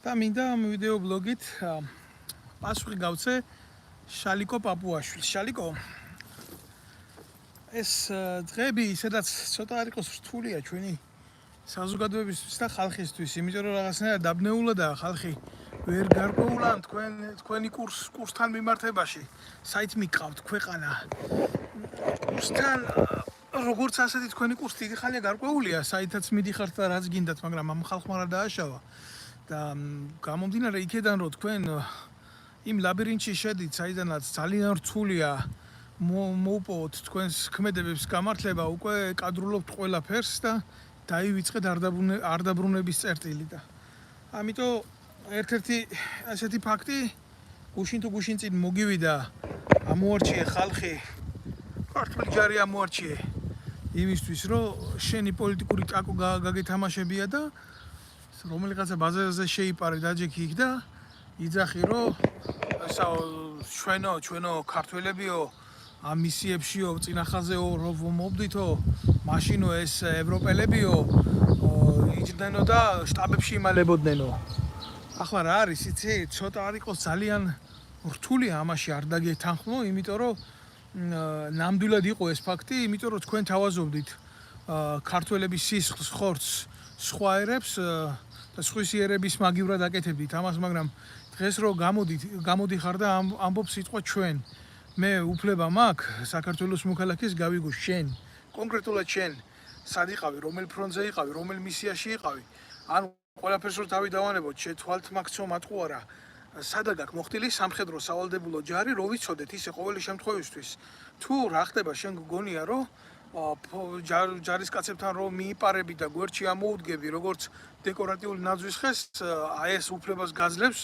და მინდა ამ ვიდეო ბლოგით პასუხი გავცე შალიკო პაპუაშვილს. შალიკო, ეს დღეები სადაც ცოტა არ იყოს რთულია ჩვენი საზოგადოებისთვის და ხალხისთვის, იმიტომ რომ რაღაცნაირად დაბნეულადაა ხალხი ვერ გარკვეულა თქვენი კურსთან მიმართებაში. საით მიყავთ ქვეყანა კურსთან, როგორც ასეთი თქვენი კურსი დიდი ხანია გარკვეულია, საითაც მიდიხართ და რაც გინდათ, მაგრამ ამ ხალხმა რა დააშავა. და გამომდინარე იქედან რომ თქვენ იმ ლაბირინთში შედით, საიდანაც ძალიან რთულია მოუპოვოთ თქვენს ქმედებებს გამართლება, უკვე კადრულობთ ყველაფერს და დაივიწყეთ არ დაბრუნების წერტილი და ამიტომ ერთ-ერთი ასეთი ფაქტი გუშინ თუ გუშინ წინ მოგივიდა, ამოარჩიე ხალხი, ქართული ჯარი ამოარჩიე იმისთვის, რომ შენი პოლიტიკური ტაკო გაგეთამაშებია და რომელიღაცა ბაზარზე შეიპარე დაჯექი იქ და იძახი, რომ ჩვენო ქართველებიო ამ მისიებშიო წინახაზეო რომ მოვდითო, მაშინო ეს ევროპელებიო იჯდნენო და შტაბებში იმალებოდნენო. ახლა რა არის, იცი, ცოტა არ იყოს ძალიან რთულია ამაში არ დაგეთანხმო, იმიტომ რომ ნამდვილად იყო ეს ფაქტი, იმიტომ რომ თქვენ თავაზობდით ქართველების სისხლს, ხორცს, სხვა ერებს და სხვის იერების მაგივრად აკეთებდით ამას, მაგრამ დღეს რო გამოდიხარ და ამბობ სიტყვა ჩვენ. მე უფლება მაქვს საქართველოს მოქალაქეს გავიგო შენ, კონკრეტულად შენ, სად იყავი, რომელ ფრონტზე იყავი, რომელ მისიაში იყავი, ან ყველაფერს რო თავი დავანებოთ, შეთვალთ მაგცო მატყუ არა. სადა გაქვს მოხდილი სამხედრო სავალდებულო ჯარი, რო ვიცოდეთ ისე ყოველი შემთხვევისთვის. თუ რა ხდება, შენ გგონია, რომ ჯარისკაცებთან რომ მიიპარები და გვერდში ამოუდგები, როგორც დეკორატიული ნაძვის ხეს, აი ეს უფლებას გაძლევს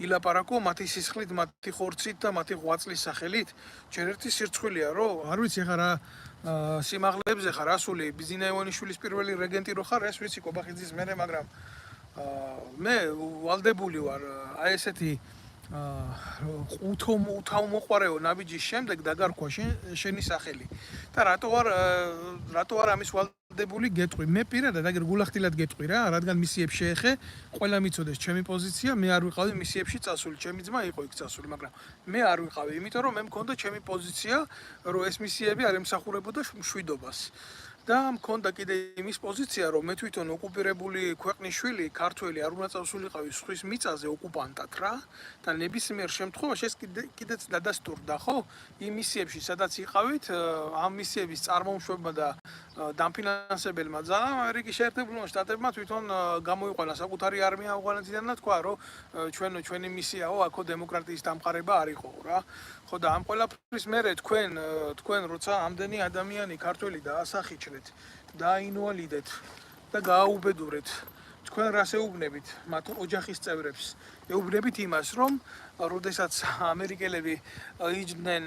ილაპარაკო მათი სისხლით, მათი ხორცით და მათი ღვაწლის სახელით. ჯერ ერთი სირცხვილია, რომ არ ვიცი ახლა რა სიმაღლეებზე ხარ ასული, ბიზინა ივანიშვილის პირველი რეგენტი რო ხარ, ეს ვიცი კობახიძის მერე, მაგრამ მე ვალდებული ვარ აი ესეთი უთავმოყვარეო ნაბიჯის შემდეგ დაგარქვა შენი სახელი. და რატო არ ამის ვალდებული გეტყვი? მე პირადად აგერ გულახდილად გეტყვი რა, რადგან მისიებს შეეხე, ყველა მიცოდეს ჩემი პოზიცია, მე არ ვიყავი მისიებში წასული, ჩემი ძმა იყო იქ წასული, მაგრამ მე არ ვიყავი, იმიტომ რომ მე მქონდა ჩემი პოზიცია, რომ ეს მისიები არ ემსახურებოდა მშვიდობას. და მქონდა კიდე იმის პოზიცია, რომ მე თვითონ ოკუპირებული ქვეყნის შვილი, ქართველი არ უნდა წავსულიყავი სხვის მიწაზე ოკუპანტად რა და ნებისმიერ შემთხვევაში ეს კიდეც დადასტურდა, ხო? იმ მისიებში, სადაც იყავით, ამ მისიების წარმომშვებმა და დამფინანსებელმა ძალამ ამერიკის შეერთებულმა შტატებმა თვითონ გამოიყვანა საკუთარი არმია ავღანეთიდან და თქვა, რომ ჩვენი მისიაო, აქო დემოკრატიის დამყარება არ იყო რა. ხო და ამ ყველაფრის მერე თქვენ როცა ამდენი ადამიანი ქართველი დაასახიჩრეთ, დააინვალიდეთ და გააუბედურეთ, თქვენ რას ეუბნებით მათ ოჯახის წევრებს? ეუბნებით იმას, რომ როდესაც ამერიკელები იჯდნენ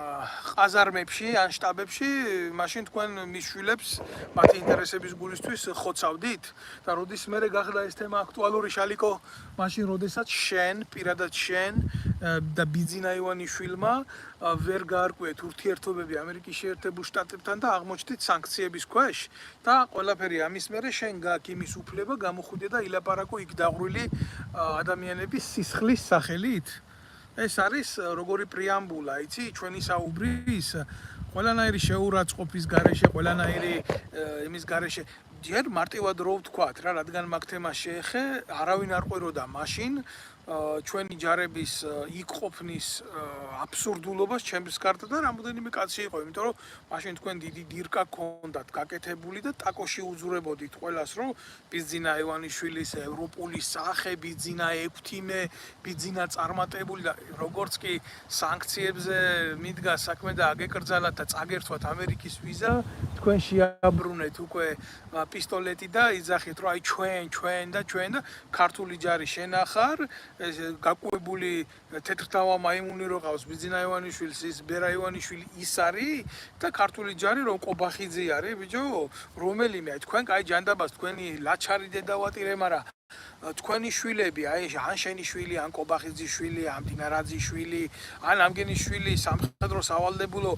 ყაზარმებში ან შტაბებში, მაშინ თქვენ მის შვილებს მათი ინტერესების გულისთვის ხოცავდით და როდის მერე გახდა ეს თემა აქტუალური, შალიკო, მაშინ როდესაც შენ, პირადად შენ და ბიძინა ივანიშვილმა ვერ გაარკვიეთ ურთიერთობები ამერიკის შეერთებულ შტატებთან და აღმოჩნდით სანქციების ქვეშ და ყველაფერი ამის მერე შენ გააქვს იმის უფლება გამოხვიდე და ილაპარაკო იქ დაღვრილი ადამიანების სისხლის სახელით. ეს არის როგორი პრეამბულა, იცი, ჩვენი საუბრის ყველანაირი შეურაცხყოფის გარეშე, ყველანაირი იმის გარეშე. ჯერ მარტივად რო ვთქვათ რა, რადგან მაგ თემას შეეხე, არავინ არ ყვიროდა მაშინ ჩვენი ჯარების იქ ყოფნის აბსურდულობას ჩემს გარდა და რამოდენიმე კაცი იყო, იმიტომ რომ მაშინ თქვენ დიდი დირკა გქონდათ გაკეთებული და ტაკოში უძურებოდით ყველას, რომ ბიძინა ივანიშვილის ევროპული სახე, ბიძინა ექვთიმე, ბიძინა წარმატებული და როგორც კი სანქციებზე მიდგა საქმე და აგეკრძალათ და წაგერთვათ ამერიკის ვიზა, თქვენ შეაბრუნეთ უკვე პისტოლეტი და იძახით, რომ აი ჩვენ და ქართული ჯარი შენახარ, გაკუებული თეთრთავა მაიმუნი რო ყავს ბიძინა ივანიშვილს, ის ბერა ივანიშვილი ის არის და ქართული ჯარი რომ კობახიძე არის, ბიჭო, რომელიმე თქვენ კაი ჯანდაბას თქვენი ლაჩარი დედავატირე, მაგრამ თქვენი შვილები, აი ან შენი შვილი, ან კობახიძის შვილი, ან დინარაძის შვილი, ან ამგენის შვილი სამხედრო სავალდებულო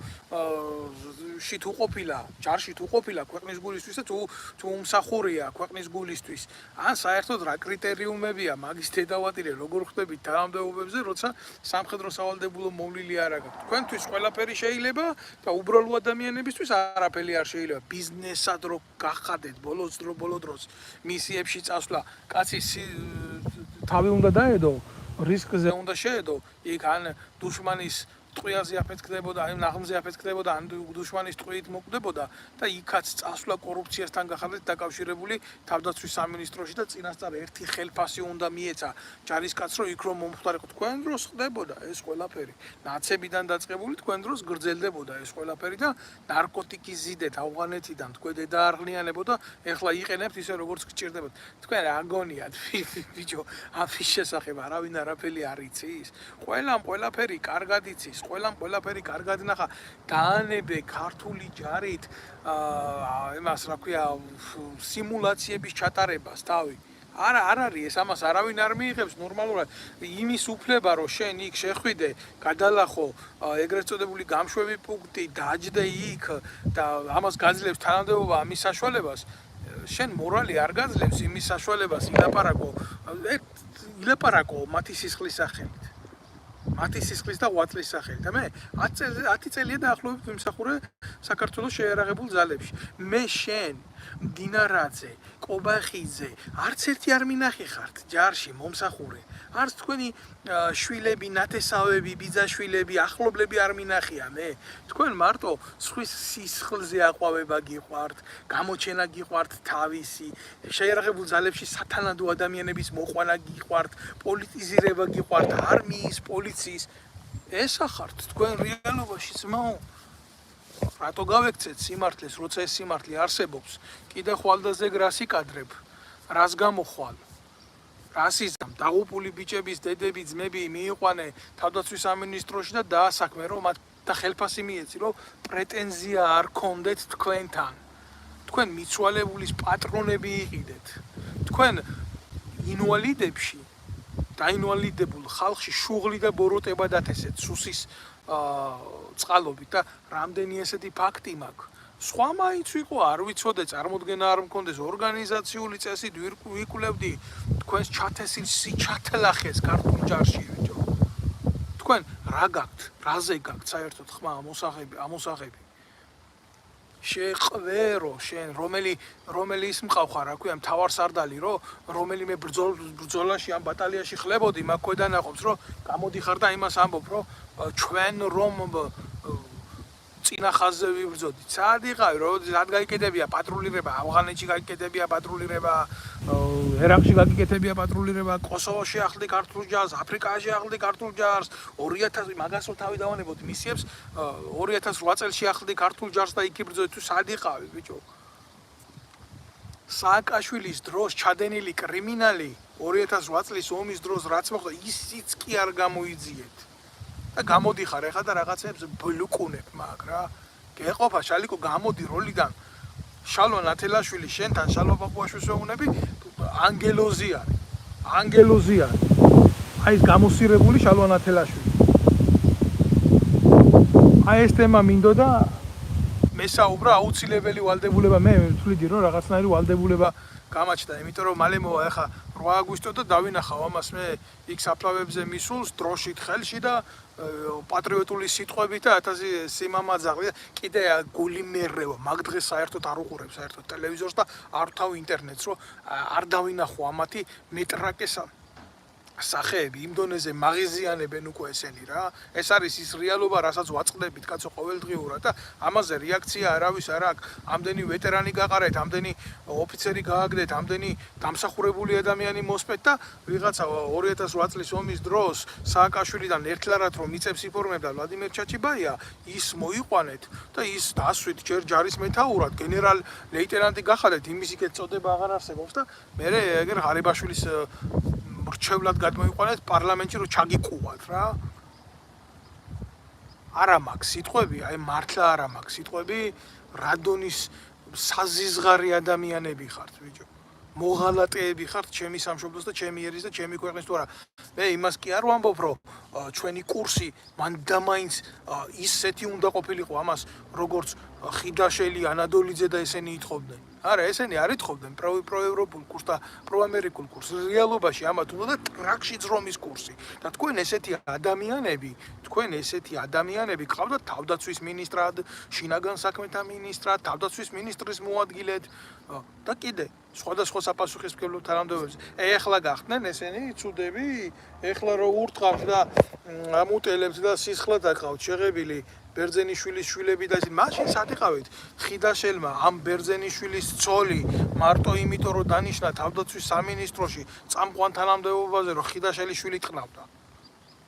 ში თუ ყოფილა, ჯარში თუ ყოფილა ქვეყნის გულისთვის და თუ უმსახურია ქვეყნის გულისთვის, ან საერთოდ რა კრიტერიუმებია მაგის დედავატირე როგორ ხდებით თანამდებობებზე, როცა სამხედრო სავალდებულო მოვლილი არ აქვს. თქვენთვის ყველაფერი შეიძლება და უბრალო ადამიანებისთვის არაფერი არ შეიძლება. ბიზნესად რო გახადეთ ბოლო დროს მისიებში წასვლა, კაცი თავი უნდა დაედო, რისკზე უნდა შეედო, იქ ან დუშმანის ტყვიაზე აფეთქდებოდა, ან ნაღმზე აფეთქდებოდა, ან დუშმანის ტყვიით მოკვდებოდა და იქაც წასვლა კორუფციასთან გახადეთ დაკავშირებული თავდაცვის სამინისტროში და წინასწარ ერთი ხელფასი უნდა მიეცა ჯარისკაცს რომ იქ რომ მომხდარიყო. თქვენ დროს ხდებოდა ეს ყველაფერი. ნაცებიდან დაწყებული თქვენ დროს გრძელდებოდა ეს ყველაფერი და ნარკოტიკის ზიდეთ ავღანეთიდან თქვენ დედაარღლიანებოდა, ეხლა იყენებთ ისე როგორც გჭირდებათ. თქვენ რა გონიათ ბიჭო, ამის შესახებ არავინ არაფერი არ იცის. ყველაფერი კარგად იცის. ყველაფერი კარგად ნახა დაანებე ქართული ჯარით იმას რა ქვია სიმულაციების ჩატარებას თავი არ არის ეს ამას არავინ არ მიიღებს ნორმალურად იმის უფლება რომ შენ იქ შეხვიდე გადალახო ეგრეთ წოდებული გამშვები პუნქტი დაჯდე იქ და ამას გაძლევს თანამდებობა ამის საშუალებას შენ მორალი არ გაძლევს იმის საშუალებას ილაპარაკო მათი სისხლის სახელით მათი სისხლის და ღვაწლის სახელით. მე 10 წელია დაახლოებით ვიმსახურე საქართველოს შეიარაღებულ ძალებში. მე შენ, დინარაძე, კობახიძე, არც ერთი არ მინახე ხართ ჯარში მომსახურე. არც თქვენი შვილები, ნათესავები, ბიძაშვილები, ახლობლები არ მინახია მე. თქვენ მარტო სხვის სისხლზე აყვავება გიყვართ, გამოჩენა გიყვართ თავისი, შეიარაღებულ ძალებში სათანადო ადამიანების მოყვანა გიყვართ, პოლიტიზირება გიყვართ, არმიის, პოლიციის. ესა ხართ თქვენ რეალობაში ძმაო. რატო გავექცეთ სიმართლეს, როცა ეს სიმართლე არსებობს, კიდე ხვალდაზე რას იკადრებ, რას გამოხვალ. რასიზმ დაღუპული ბიჭების დედები ძმები მიიყვანე თავდაცვის სამინისტროში და დაასაქმე რომ მათ და ხელფასი მიეცი რომ პრეტენზია არ გქონდეთ თქვენთან თქვენ მიცვალებულის პატრონები იყიდეთ თქვენ ინვალიდებში დაინვალიდებულ ხალხში შუღლი და ბოროტება დათესეთ სუსის წყალობით და რამდენი ესეთი ფაქტი მაქვს სხვა მაინც ვიყო არ ვიცოდე წარმოდგენა არ მქონდეს ორგანიზაციული წესით ვიკვლევდი თქვენს ჩათესილ სიჩათლახეს ქართულ ჯარში ბიჭო თქვენ რა გაქვთ რაზე გაქვთ საერთოდ ხმა ამოსაღები შეყვერო შენ რომელი ის მყავხარ რა ქვია მთავარსარდალი რომელიმე ბრძოლაში ამ ბატალიაში ხლებოდი მაგ ქვედანაყოფს რომ გამოდიხარ და იმას ამბობ რომ ჩვენ რომ წინახაზზე ვიბრძოდით. სად იყავი, როდის გაიკეთებია პატრულირება, ავღანეთში გაიკეთებია პატრულირება, ერაყში გაიკეთებია პატრულირება, კოსოვოში ახლდი ქართულ ჯარს, აფრიკაში ახლდი ქართულ ჯარს, 2000 მაგას რო თავი დავანებოთ მისიებს, 2008 წელში ახლდი ქართულ ჯარს და იქ იბრძოდით, თუ სად იყავი, ბიჭო? სააკაშვილის დროს ჩადენილი კრიმინალი 2008 წლის ომის დროს რაც მოხდა, ისიც კი არ გამოიძიეთ. და გამოდიხარ ეხლა და რაღაცებს ბლუკუნებ მაგ რა გეყოფა შალიკო გამოდი როლიდან შალვა ნათელაშვილი შენთან შალვა პაპუაშვილს ვეუბნები ანგელოზი არის აი ეს გამოსირებული შალვა ნათელაშვილი აი ეს თემა მინდოდა მესაუბრა აუცილებელი ვალდებულება მე ვთვლიდი რომ რაღაცნაირი ვალდებულება გამაჩნდა იმიტომ რომ მალე მოვა ეხლა 8 აგვისტო და დავინახავ ამას მე იქ საფლავებზე მისულს დროშით ხელში და პატრიოტული სიტყვებით და 1000 სიმამაძაღლი და კიდე გული მერევა მაგ დღეს საერთოდ არ უყურებ საერთოდ ტელევიზორს და არ თავ ინტერნეტს რომ არ დავინახო ამათი მეტრაკეს სახეები იმ დონეზე მაღიზიანებენ უკვე ესენი რა ეს არის ის რეალობა რასაც ვაწყდებით კაცო ყოველდღიურად და ამაზე რეაქცია არავის არ აქვს ამდენი ვეტერანი გაყარეთ ამდენი ოფიცერი გააგდეთ ამდენი დამსახურებული ადამიანი მოსპეთ და ვიღაცა 2008 წლის ომის დროს სააკაშვილიდან ერთლარად რომ მიწებს იფორმებდა ვლადიმერ ჩაჩიბაია ის მოიყვანეთ და ის დასვით ჯერ ჯარის მეთაურად გენერალ ლეიტენანტი გახადეთ იმის იქეთ წოდება აღარ არსებობს და მე ეგერ ღარიბაშვილის რჩევლად გადმოიყვანეთ პარლამენტში რომ ჩაგიყუათ რა არა მაქვს სიტყვები აი მართლა არა მაქვს სიტყვები რადონის საზიზღარი ადამიანები ხართ ბიჭო მოღალატეები ხართ ჩემი სამშობლოს და ჩემი ერის და ჩემი ქვეყნის თუ არა. მე იმას კი არ ვამბობ, რომ ჩვენი კურსი მანდამაინც ისეთი უნდა ყოფილიყო ამას, როგორც ხიდაშელი, ანადოლიძე და ესენი ითხოვდნენ. არა, ესენი არ ითხოვდნენ პროევროპულ კურსს და პროამერიკულ კურსს. რეალობაში ამათ უნდა ტრაქში ძრომის კურსი. და თქვენ ესეთი ადამიანები გყავდათ თავდაცვის მინისტრად, შინაგან საქმეთა მინისტრად, თავდაცვის მინისტრის მოადგილედ და კიდე სხვადასხვა საპასუხისმგებლო თანამდებობებს. ეხლა გახდნენ ესენი ცუდები, ეხლა რო ურთხავთ და ამუტელებთ და სისხლად აკავთ შეღებილი ბერძენიშვილის შვილები და მაშინ სად იყავით? ხიდაშელმა ამ ბერძენიშვილის ცოლი მარტო იმიტომ რომ დანიშნა თავდაცვის სამინისტროში წამყვან თანამდებობაზე რომ ხიდაშელის შვილი ტყნავდა.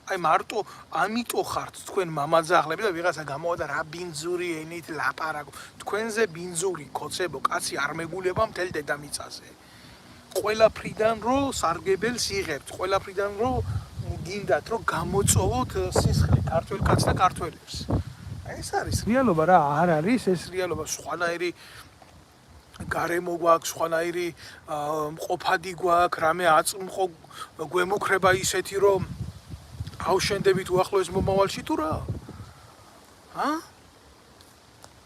აი მარტო ამიტომ ხართ თქვენ მამაძაღლები და ვიღაცა გამოვიდა რა ბინძური ენით ლაპარაკო. თქვენზე ბინძური კოცებო კაცი არ მეგულება მთელ დედამიწაზე. ყველაფრიდან რო სარგებელს იღებთ, ყველაფრიდან რო გინდათ რომ გამოწოვოთ სისხლი ქართველ კაცს და ქართველებს. ეს არის რეალობა რა, არ არის ეს რეალობა, სხვანაირი გარემო გვაქვს, სხვანაირი მყოფადი გვაქვს, რამე აწმყო გვემუქრება ისეთი რომ ავშენდებით უახლოეს მომავალში თუ რა?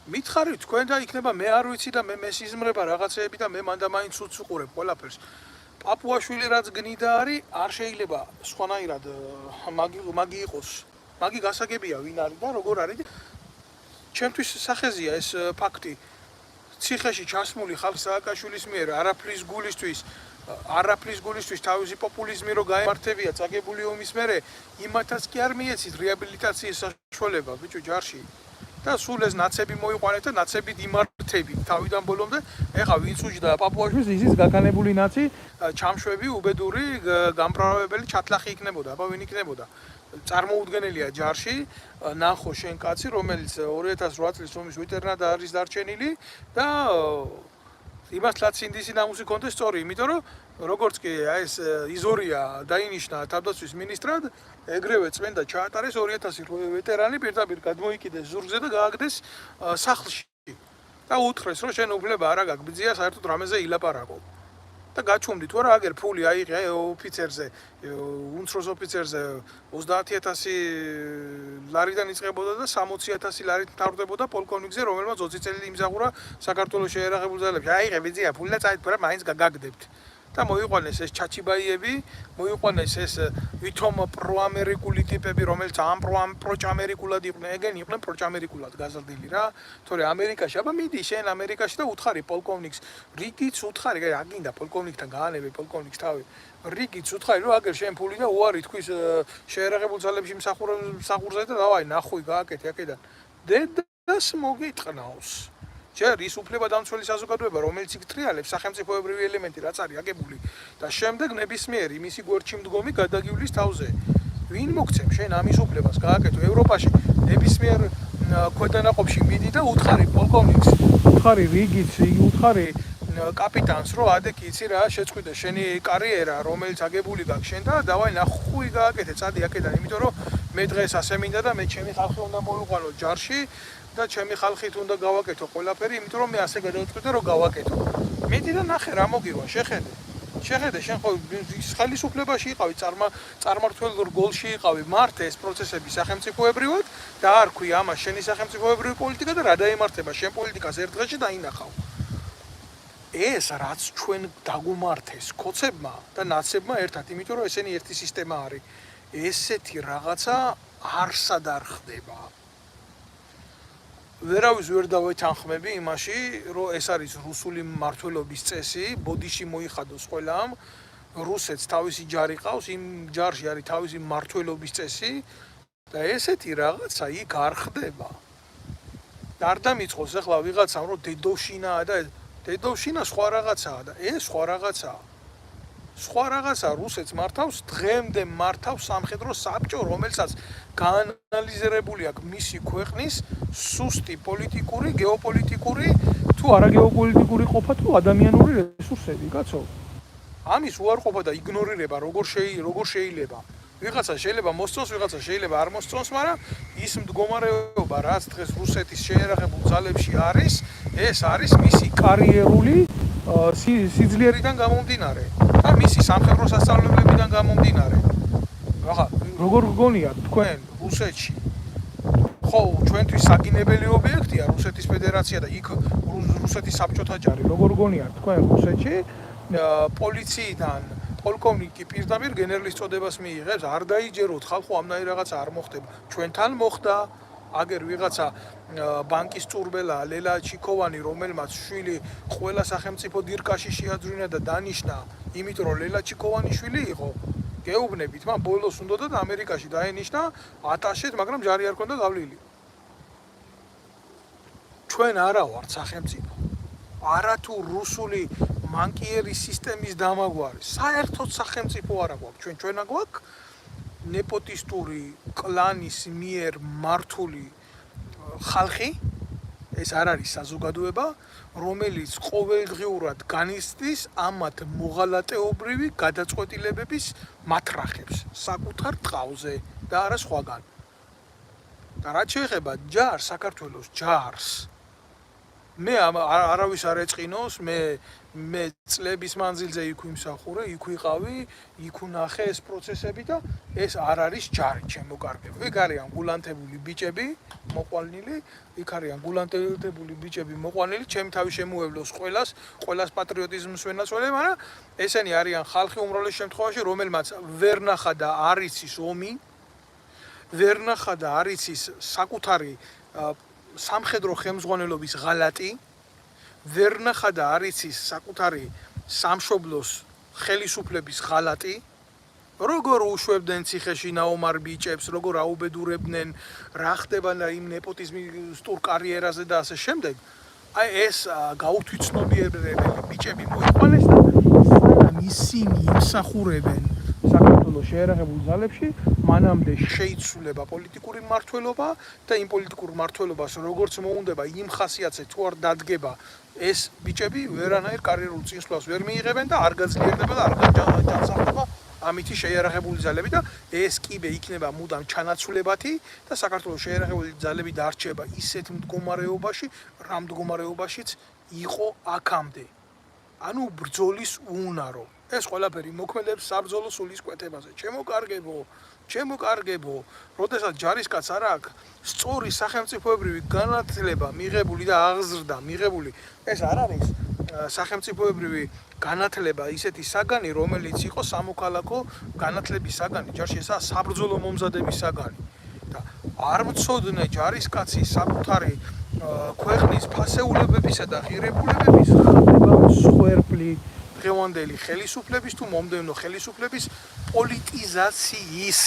მითხარით თქვენ და იქნება მე არ ვიცი და მე მესიზმრება რაღაცეები და მე მანდა მაინც უც უყურებ ყველაფერს. პაპუაშვილი რაც გნიდა არის, არ შეიძლება სხვანაირად მაგი იყოს. მაგი გასაგებია ვინ არის და როგორ არის. ჩემთვის სახეზია ეს ფაქტი. ციხეში ჩასმული ხალხ სააკაშვილის მიერ არაფრის გულისთვის თავისი პოპულიზმი რო გაემართებია წაგებული ომის მერე, იმათაც კი არ მიეცით რეაბილიტაციის საშუალება ბიჭო ჯარში. და სულ ეს ნაცები მოიყვანეთ და ნაცებით იმართებით თავიდან ბოლომდე. ეხა ვინც უჯდა პაპუაშვილს ისიც გაკანებული ნაცი, ჩამშვები, უბედური, გამправებელი ჩათლახი იქნებოდა, აბა ვინ იქნებოდა? წარმოუდგენელია ჯარში, ნახო შენ კაცი, რომელიც 2008 წლის ომის ვეტერნად არის დარჩენილი და იმათლაც ინდისი ნამუსი კონდეს სწორი, იმიტომ რომ როგორც კი ეს იზორია დაინიშნა თავდაცვის მინისტრად, ეგრევე წმენდა ჩაატარეს 2000 ვეტერანი პირდაპირ გადმოიკიდეს ზურგზე და გააგდეს სახლში. და უთხრეს რომ შენ უფლება არა გაგბძია საერთოდ რამეზე ილაპარაკო. და გაჩუმდი თუ არა აგერ ფული აიღე ოფიცერზე, უმცროს ოფიცერზე 30000 ლარიდან იწყებოდა და 60000 ლარით მთავრდებოდა პოლკოვნიკზე, რომელმაც 20 წელი იმზაღურა საქართველოს შეერაღებულ ძალებში. აიღე ბიძია ფული და წაით, მაგრამ მაინც გაგაგდებთ. და მოიყვანეს ეს ჩაჩიბაიები, მოიყვანეს ეს ვითომ პროამერიკული ტიპები, რომელიც ამ პროჭამერიკულად იყვნენ, ეგენ იყვნენ პროჭამერიკულად გაზრდილი რა. თორე ამერიკაში, აბა მიდი შენ ამერიკაში და უთხარი პოლკოვნიკს, რიგიც უთხარი, რა გინდა პოლკოვნიკთან გაანებე პოლკოვნიკს თავი. რიგიც უთხარი რომ აგერ შენ ფული და უარი თქვის შეერაღებულ ძალებში მსახურზე და დავაი ნახვი გააკეთე აქედან. დედას მოგიტყნავს. ჯერ ის უფლება დამცველი საზოგადოება, რომელიც იკტრიალებს სახელმწიფოებრივი ელემენტი, რაც არის აგებული და შემდეგ ნებისმიერი მისი გვერდში მდგომი გადაგივლის თავზე. ვინ მოგცემ შენ ამის უფლებას გააკეთო ევროპაში ნებისმიერ ქვედანაყოფში მიდი და უთხარი პოლკოვნიკს, უთხარი რიგიც, უთხარი კაპიტანს, რომ ადეკი იცი რა შეწყვიტე შენი კარიერა, რომელიც აგებული გაქვს შენ და დავაი ნახვი გააკეთე, წადი აქედან, იმიტომ რომ მე დღეს ასე მინდა და მე ჩემი ხალხი უნდა მოვიყვანო ჯარში. და ჩემი ხალხით უნდა გავაკეთო ყველაფერი, იმიტომ რომ მე ასე გადავწყვიტე რომ გავაკეთო. მიდი და ნახე რა მოგივა, შეხედე. შეხედე, შენ ხო ხელისუფლებაში იყავი, წარმართველ რგოლში იყავი, მართე ეს პროცესები სახელმწიფოებრივად და არ ქვია ამას შენი სახელმწიფოებრივი პოლიტიკა და რა დაემართება შენ პოლიტიკას ერთ დღეში დაინახავ. ეს რაც ჩვენ დაგუმართეს კოცებმა და ნაცებმა ერთად, იმიტომ რომ ესენი ერთი სისტემა არის. ესეთი რაღაცა არსად არ ხდება. ვერავის ვერ დავეთანხმები იმაში, რომ ეს არის რუსული მმართველობის წესი, ბოდიში მოიხადოს ყველამ, რუსეთს თავისი ჯარი ყავს, იმ ჯარში არის თავისი მმართველობის წესი და ესეთი რაღაცა იქ არ ხდება. არ დამიწყოს ახლა ვიღაცამ რომ დედოვშინაა და დედოვშინა სხვა რაღაცაა და ეს სხვა რაღაცაა. სხვა რაღაცა რუსეთს მართავს, დღემდე მართავს სამხედრო საბჭო, რომელსაც გაანალიზირებული აქვს მისი ქვეყნის სუსტი პოლიტიკური, გეოპოლიტიკური თუ არაგეოპოლიტიკური ყოფა თუ ადამიანური რესურსები, კაცო. ამის უარყოფა და იგნორირება როგორ შეიძლება. ვიღაცა შეიძლება მოსწონს, ვიღაცა შეიძლება არ მოსწონს, მაგრამ ის მდგომარეობა, რაც დღეს რუსეთის შეერაღებულ ძალებში არის, ეს არის მისი კარიერული სიძლიერიდან გამომდინარე და მისი სამხედრო სასწავლებლებიდან გამომდინარე. ახლა როგორ გგონიათ თქვენ რუსეთში ხო ჩვენთვის საგინებელი ობიექტია რუსეთის ფედერაცია და იქ რუსეთის საბჭოთა ჯარი როგორ გგონიათ თქვენ რუსეთში პოლიციიდან პოლკოვნიკი პირდაპირ გენერლის წოდებას მიიღებს არ დაიჯეროთ ხალხო ამნაირი რაღაცა არ მოხდება ჩვენთან მოხდა აგერ ვიღაცა ბანკის წურბელა ლელა ჩიქოვანი რომელმაც შვილი ყველა სახელმწიფო დირკაში შეაძვინა და დანიშნა იმიტომ რომ ლელა ჩიქოვანი შვილი იყო გეუბნებით მან ბოლოს უნდოდა ამერიკაში დაენიშნა ატაშეთ მაგრამ ჯარი არ ქონდა გავლილი ჩვენ არა ვართ სახელმწიფო არათუ რუსული მანკიერი სისტემის დამაგვარი საერთოდ სახელმწიფო არა გვაქვს ჩვენა გვაქვს ნეპოტისტური კლანის მიერ მართული ხალხი ეს არ არის საზოგადოება რომელიც ყოველდღიურად განიცდის ამათ მოღალატეობრივი გადაწყვეტილებების მათრახებს საკუთარ ტყავზე და არა სხვაგან და რაც შეეხება ჯარს საქართველოს ჯარს მე არავის არ ეწყინოს მე წლების მანძილზე იქ ვიმსახურე იქ ვიყავი იქ ვნახე ეს პროცესები და ეს არ არის ჯარი ჩემო კარგებო იქ არიან გულანთებული ბიჭები მოყვალნილი იქ არიან გულანთებული ბიჭები მოყვალნილი ჩემი თავი შემოევლოს ყველას პატრიოტიზმს ვენაცვალე მაგრამ ესენი არიან ხალხი უმრავლეს შემთხვევაში რომელმაც ვერ ნახა და არ იცის ომი ვერ ნახა და არ იცის საკუთარი სამხედრო ხელმძღვანელობის ღალატი ვერ ნახა და არ იცის საკუთარი სამშობლოს ხელისუფლების ღალატი როგორ უშვებდნენ ციხეში ნაომარ ბიჭებს როგორ აუბედურებდნენ რა ხდება იმ ნეპოტიზმისტურ კარიერაზე და ასე შემდეგ აი ეს გაუთვითცნობიერებელი ბიჭები მოიყვანეს და სანამ ისინი იმსახურებენ საქართველოს შეერაღებულ ძალებში მანამდე შეიცვლება პოლიტიკური მმართველობა და იმ პოლიტიკურ მმართველობას როგორც მოუნდება იმ ხასიათზე თუ არ დადგება ეს ბიჭები ვერანაირ კარიერულ წინსვლას ვერ მიიღებენ და არ გაძლიერდება და არ განსახდება ამითი შეიარაღებული ძალები და ეს კიბე იქნება მუდამ ჩანაცვლებათი და საქართველოს შეიარაღებული ძალები დარჩება ისეთ მდგომარეობაში რა მდგომარეობაშიც იყო აქამდე ანუ ბრძოლის უნარო ეს ყველაფერი მოქმედებს საბრძოლო სულის კვეთებაზე ჩემო კარგებო როდესაც ჯარისკაცს არ აქვს სწორი სახელმწიფოებრივი განათლება მიღებული და აღზრდა მიღებული ეს არ არის სახელმწიფოებრივი განათლება ისეთი საგანი რომელიც იყო სამოქალაქო განათლების საგანი ჯარში ესაა საბრძოლო მომზადების საგანი და არ მწოდნე ჯარისკაცი საკუთარი ქვეყნის ფასეულებებისა და ღირებულებების მსხვერპლი დღევანდელი ხელისუფლების თუ მომდევნო ხელისუფლების პოლიტიზაციის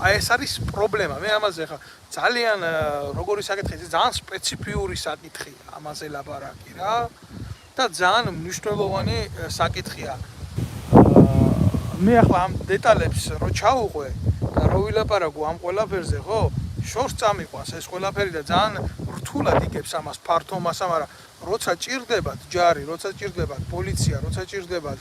აი ეს არის პრობლემა მე ამაზე ხა ძალიან როგორი საკითხია ძალიან სპეციფიური საკითხია ამაზე ლაპარაკი რა და ძალიან მნიშვნელოვანი საკითხია მე ახლა ამ დეტალებს რო ჩავუყვე და რო ვილაპარაკო ამ ყველაფერზე ხო შორს წამიყვანს ეს ყველაფერი და ძალიან რთულად იგებს ამას ფართო მასა მაგრამ როცა ჭირდებათ ჯარი როცა ჭირდებათ პოლიცია როცა ჭირდებათ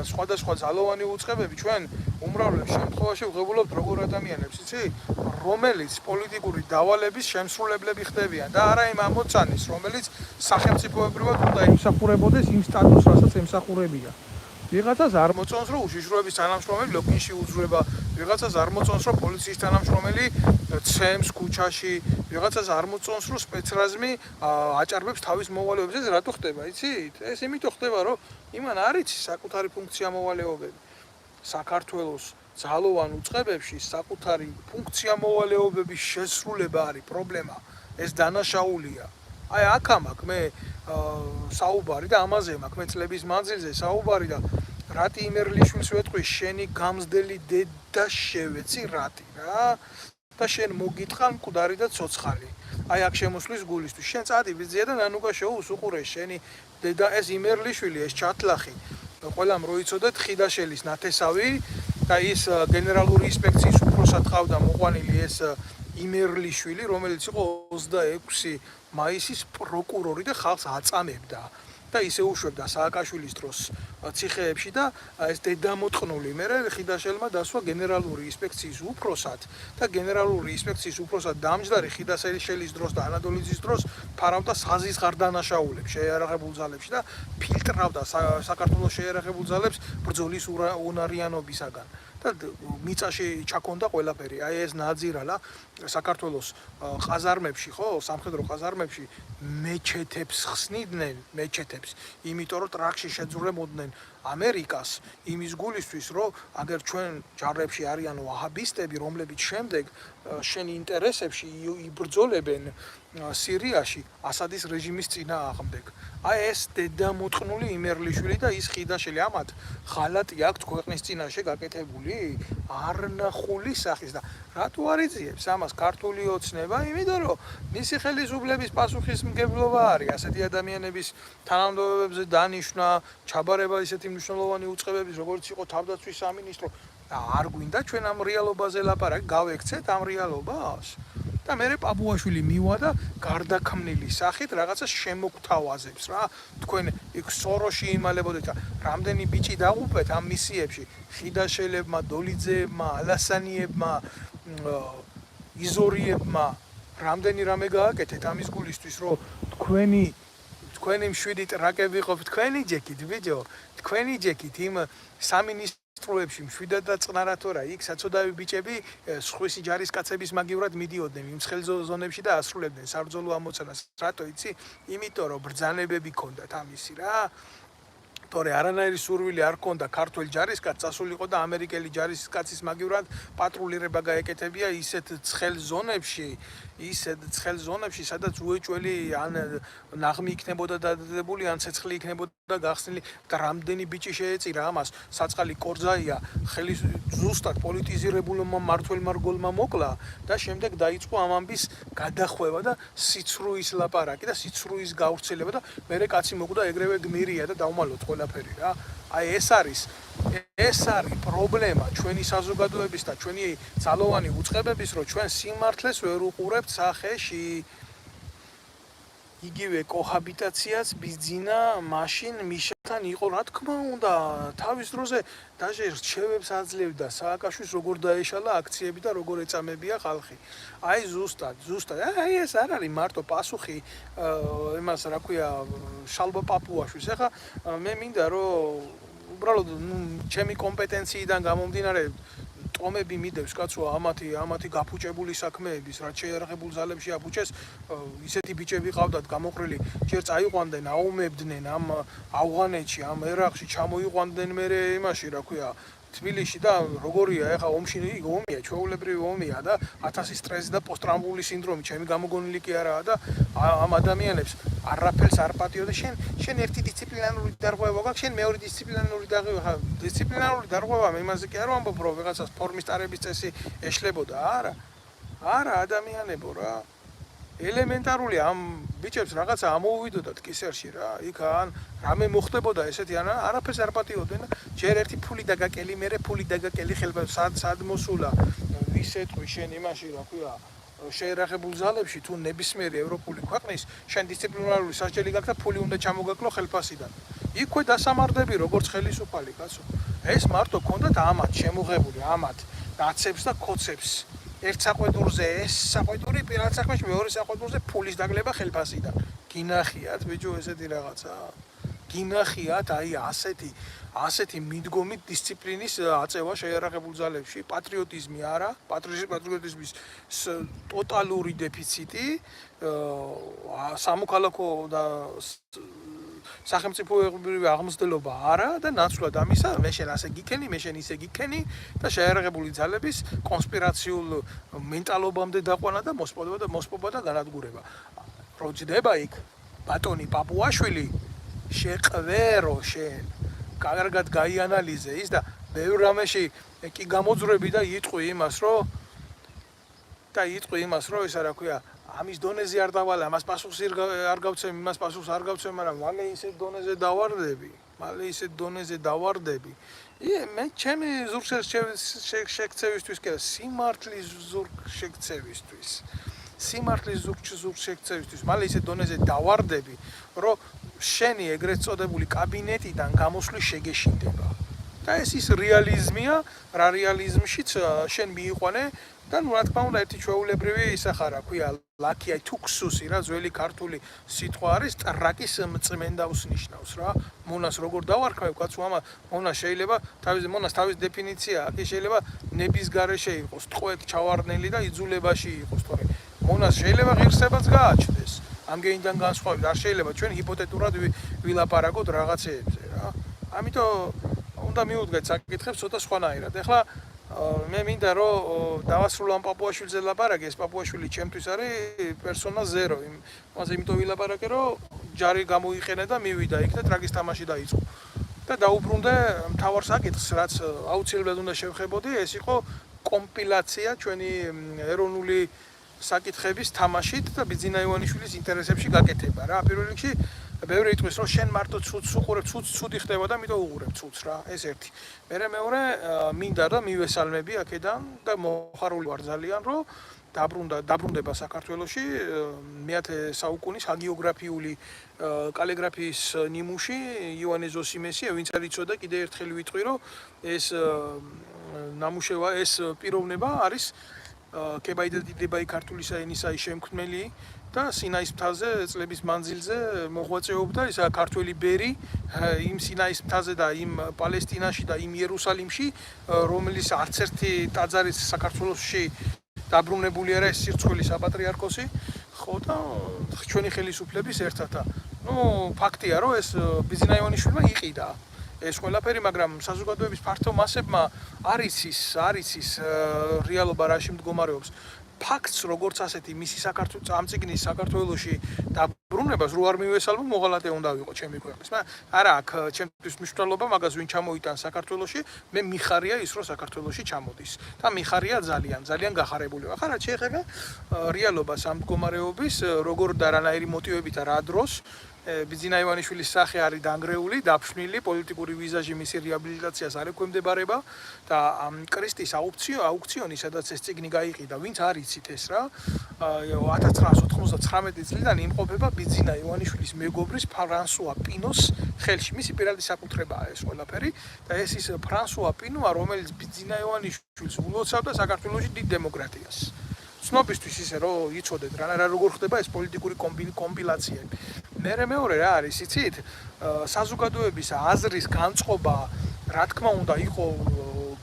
სხვადასხვა ძალოვანი უწყებები ჩვენ უმრავლეს შემთხვევაში ვღებულობთ როგორ ადამიანებს იცი რომელიც პოლიტიკური დავალების შემსრულებლები ხდებიან და არა იმ ამოცანის რომელიც სახელმწიფოებრივად უნდა იმსახურებოდეს იმ სტატუსს რასაც ემსახურებია ვიღაცას არ მოწონს რომ უშიშროების თანამშრომელი ლოგინში უძვრება ვიღაცას არ მოწონს რომ პოლიციის თანამშრომელი ცემს ქუჩაში ვიღაცას არ მოწონს რომ სპეცრაზმი აჭარბებს თავის მოვალეობებს ეს რატო ხდება იცით ეს იმიტომ ხდება რომ იმან არ იცის საკუთარი ფუნქცია მოვალეობები საქართველოს ძალოვან უწყებებში საკუთარი ფუნქცია მოვალეობების შესრულება არის პრობლემა ეს დანაშაულია აი აქ მაქვს მე საუბარი და ამაზე მაქვს მე წლების მანძილზე საუბარი და რატი იმერლიშვილს ვეთქვი შენი გამზდელი დედა შევეცი რატი რა და შენ მოგიტყან მკვდარი და ცოცხალი აი აქ შემოსვლის გულისთვის შენ წადი ვიზია და ნანუკა შოუს უყურე შენი დედა ეს იმერლიშვილი ეს ჩათლახი ყველამ როიცოდეთ ხიდაშელის ნათესავი და ის გენერალური ინსპექციის უფროსად ყავდა მოყვანილი ეს იმერლიშვილი რომელიც იყო 26 მაისის პროკურორი და ხალხს აწამებდა და ისე უშვებდა სააკაშვილის დროს ციხეებში და ეს დედამოწყნული მერე ხიდაშელმა დასვა გენერალური ინსპექციის უფროსად და გენერალური ინსპექციის უფროსად დამჯდარი ხიდაშელის დროს და ანადოლიძის დროს ფარავდა საზის გარდანაშაულებს შეიარაღებულ ძალებში და ფილტრავდა საქართველოს შეიარაღებულ ძალებს ბრძოლის უნარიანობისაგან და მიწაში ჩაქონდა ყველაფერი. აი ეს ნაძირალა საქართველოს ყაზარმებში, ხო, სამხედრო ყაზარმებში მეჩეთებს ხსნიდნენ, მეჩეთებს, იმიტომ რომ ტრაქში შეძრებოდნენ ამერიკას იმის გულისთვის, რომ აგერ ჩვენ ჯარებში არიან ვაჰაბისტები, რომლებიც შემდეგ შენ ინტერესებში იბრძოლებენ სირიაში ასადის რეჟიმის წინააღმდეგ. აი ეს დედამოწყნული იმერლიშვილი და ის ხიდაშელი ამათ ხალატი აქვს ქვეყნის წინაშე გაკეთებული არნახული სახის და რატო არ იძიებს ამას ქართული ოცნება? იმიტომ რომ მისი ხელისუფლების პასუხისმგებლობა არის ასეთი ადამიანების თანამდებობებზე დანიშვნა, ჩაბარება ისეთი მნიშვნელოვანი უწყებების, როგორც იყო თავდაცვის სამინისტრო და არ გვინდა ჩვენ ამ რეალობაზე ლაპარაკი, გავექცეთ ამ რეალობას. და მე პაპუაშვილი მივა და გარდაქმნილი სახით რაღაცა შემოგთავაზებს რა. თქვენ იქ სოროში იმალებოდეთ, რამდენი ბიჭი დაღუპეთ ამ მისიებში, ხიდაშელებმა, დოლიძეებმა, ალასანიებმა, იზორიებმა, რამდენი რამე გააკეთეთ ამის გულისთვის, რომ თქვენი მშვიდი ტრაკები ყოფ თქვენი ჯეკით, ბიჭო, თქვენი ჯეკით იმ სამინისტროებში მშვიდად და წყნარად თორა იქ საცოდავი ბიჭები სხვისი ჯარისკაცების მაგივრად მიდიოდნენ იმ ცხელ ზონებში და ასრულებდნენ საბრძოლო ამოცანას. რატო იცი? იმიტომ რომ ბრძანებები ქონდათ ამისი რა. თორე არანაირი სურვილი არ ქონდა ქართულ ჯარისკაცს წასულიყო და ამერიკელი ჯარისკაცის მაგივრად პატრულირება გაეკეთებია ისეთ ცხელ ზონებში, სადაც უეჭველი ან ნაღმი იქნებოდა დადებული, ან ცეცხლი იქნებოდა გახსნილი და რამდენი ბიჭი შეეწირა ამას. საწყალი კორძაია ხელის ზუსტად პოლიტიზირებულმა მმართველმა მოკლა და შემდეგ დაიწყო ამ ამბის გადახვევა და სიცრუის ლაპარაკი და სიცრუის გავრცელება და მერე კაცი მოკვდა ეგრევე გმირია და დავმალოთ ყველაფერი რა. აი ეს არის პრობლემა ჩვენი საზოგადოების და ჩვენი ძალოვანი უწყებების, რომ ჩვენ სიმართლეს ვერ უყურებთ სახეში. იგივე კოჰაბიტაციაც ბიზინა მაშინ მიშათან იყო, რა თქმა უნდა, თავის დროზე დაჟე რჩევებს აძლევდა სააკაშვილს როგორ დაეშალა აქციები და როგორ ეწამებია ხალხი. აი ზუსტად, აი ეს არ არის მარტო პასუხი იმას რა ქვია შალვა პაპუაშვილს. ეხლა მე მინდა რომ უბრალოდ ჩემი კომპეტენციიდან გამომდინარე ტომები მიდევს კაცო ამათი გაფუჭებული საქმეების, რაც შეიარაღებულ ძალებში აფუჭეს, ისეთი ბიჭები ყავდათ გამოყრილი, ჯერ წაიყვანდნენ, აუმებდნენ ამ ავღანეთში, ამ ერაყში, ჩამოიყვანდნენ მერე იმაში, რა ქვია, თბილისში და როგორია ეხა ომში ომია, ჩვეულებრივი ომია და 1000 სტრესი და პოსტტრაუმული სინდრომი, ჩემი გამოგონილი კი არაა და ამ ადამიანებს არაფერს არ პატიო და შენ ერთი დისციპლინარული დარღვევა გაქვს, შენ მეორე დისციპლინარული დარღვევა, დისციპლინარული დარღვევა იმაზე კი არ ვამბობ, რომ ვიღაცას ფორმის ტარების წესი ეშლებოდა, არა ადამიანებო რა. ელემენტარული ამ ბიჭებს რაღაცა ამოუვიდოდათ კისერში რა. იქ ან რამე მოხდებოდა ესეთი ან არაფერს არ პატიოდნენ და ჯერ ერთი ფული დაგაკელი, მერე ფული დაგაკელი ხელბა სად მოსულა ისეთვი შენ იმაში რა ქვია შეიარაღებულ ძალებში თუ ნებისმიერი ევროპული ქვეყნის შენ დისციპლინარული სასჯელი გაქვს და ფული უნდა ჩამოგაკლო ხელფასიდან. იქვე დასამარდები როგორც ხელისუფალი კაცო. ეს მარტო ქონდათ ამათ შემოღებული ამათ დაცებს და კოცებს. ერთ საყვედურზე ეს საყვედური პირად საქმეში, მეორე საყვედურზე ფულის დაგლება ხელფასიდან. გინახიათ ბიჭო ესეთი რაღაცა? გინახიათ აი ასეთი მიდგომით დისციპლინის აწევა შეიარაღებულ ძალებში, პატრიოტიზმი არა, პატრიოტიზმის ტოტალური დეფიციტი, სამოქალაქო და სახელმწიფოებრივი აღმზრდელობა არა და ნაცვლად ამისა მე შენ ასე გიქენი, მე შენ ისე გიქენი და შეიარაღებული ძალების კონსპირაციულ მენტალობამდე დაყვანა და მოსპობა და განადგურება. პროჯდება იქ ბატონი პაპუაშვილი შეყვერო შენ კარგად გაიანალიზე ის და ბევრ რამეში კი გამოძვრები და იტყვი იმას რომ ისა რა ქვია ამის დონეზე არ დავალე, ამას პასუხს არ გავცემ, იმას პასუხს არ გავცემ, მაგრამ მალე ისეთ დონეზე დავარდები. მე ჩემი ზურგშექცევისთვის კი არა, სიმართლის ზურგშექცევისთვის. მალე ისეთ დონეზე დავარდები, რომ შენი ეგრეთ წოდებული კაბინეტიდან გამოსვლის შეგეშინდება. და ეს ის რეალიზმია, რა რეალიზმშიც შენ მიიყვანე და რა თქმა უნდა ერთი ჩვეულებრივი ისახა რა ქვია ლაკია თუქსუსი რა ძველი ქართული სიტყვა არის ტრაკის მწმენდავს ნიშნავს რა მონას როგორ დავარქვევ კაცო ამა მონას შეიძლება თავის დეფინიცია აქ შეიძლება ნების გარეშე იყოს ტყვედ ჩავარდნელი და იძულებაში იყოს თორე მონას შეიძლება ღირსებაც გააჩნდეს ამგეინდან განსხვავებით არ შეიძლება ჩვენ ჰიპოთეტურად ვილაპარაკოთ რაღაცეებზე რა ამიტომ უნდა მიუდგეთ საკითხებს ცოტა სხვანაირად ეხლა მე მინდა რომ დავასრულო ამ პაპუაშვილზე ლაპარაკი ეს პაპუაშვილი ჩემთვის არის პერსონა 0 იმაზე იმიტომ ვილაპარაკე რომ ჯარი გამოიყენე და მივიდა იქ და ტრაგის თამაში დაიწყო და დაუბრუნდე მთავარ საკითხს რაც აუცილებლად უნდა შევხებოდი ეს იყო კომპილაცია ჩვენი ეროვნული საკითხების თამაშით და ბიძინა ივანიშვილის ინტერესებში გაკეთება რა პირველ რიგში ბევრი იტყვის რომ შენ მარტო ცუდს უყურებ ცუდი ხდება და მითო უყურებ ცუდს რა ეს ერთი მერე მეორე მინდა და მივესალმები აქედან და მოხარული ვარ ძალიან რომ დაბრუნდება საქართველოში მე-10 საუკუნის ჰაგიოგრაფიული კალიგრაფიის ნიმუში ივანე ზოსიმესი ვინც არ იცოდა კიდე ერთხელ ვიტყვი რომ ეს ნამუშევა ეს პიროვნება არის კებაიდადებაი ქართულისა ენისაი შემქმნელი და სინაის მთაზე წლების მანძილზე მოღვაწეობდა ისა ქართველი ბერი იმ სინაის მთაზე და იმ პალესტინაში და იმ იერუსალიმში რომელიც არც ერთი ტაძარი საქართველოში დაბრუნებული არა ეს სირცხვილი საპატრიარქოსი ხო და ჩვენი ხელისუფლების ერთად ნუ ფაქტია რომ ეს ბიძინა ივანიშვილმა იყიდა ეს ყველაფერი მაგრამ საზოგადოების ფართო მასებმა არის ის რეალობა რაში მდგომარეობს ფაქტს როგორც ასეთი მისი საქართველოს ამ წიგნის საქართველოში დაბრუნებას რო არ მივესალმო მოღალატე უნდა ვიყო ჩემი ქვეყნის მაგრამ არა აქ ჩემთვის მნიშვნელობა მაგას ვინ ჩამოიტან საქართველოში მე მიხარია ის რომ საქართველოში ჩამოდის და მიხარია ძალიან გახარებული ვარ ხარა შეეხება რეალობას ამ მდგომარეობის როგორ და რანაირი მოტივებით რა დროს ბიძინა ივანიშვილის სახე არის დანგრეული, დაფშვნილი, პოლიტიკური ვიზაჟი მისი რეაბილიტაციას არ ექვემდებარება და კრისტის აუქციონი, სადაც ეს წიგნი გაიყიდა, ვინც არ იცით ეს რა, 1999 წლიდან იმყოფება ბიძინა ივანიშვილის მეგობრის ფრანსუა პინოს ხელში. მისი პირადი საკუთრებაა ეს ყველაფერი და ეს ის ფრანსუა პინოა, რომელიც ბიძინა ივანიშვილს ულოცავდა საქართველოში დიდ დემოკრატიას. ცნობისთვის ისე რომ იცოდეთ რა როგორ ხდება ეს პოლიტიკური კომპილაციები. მეორე რა არის იცით საზოგადოების აზრის განწყობა რა თქმა უნდა იყო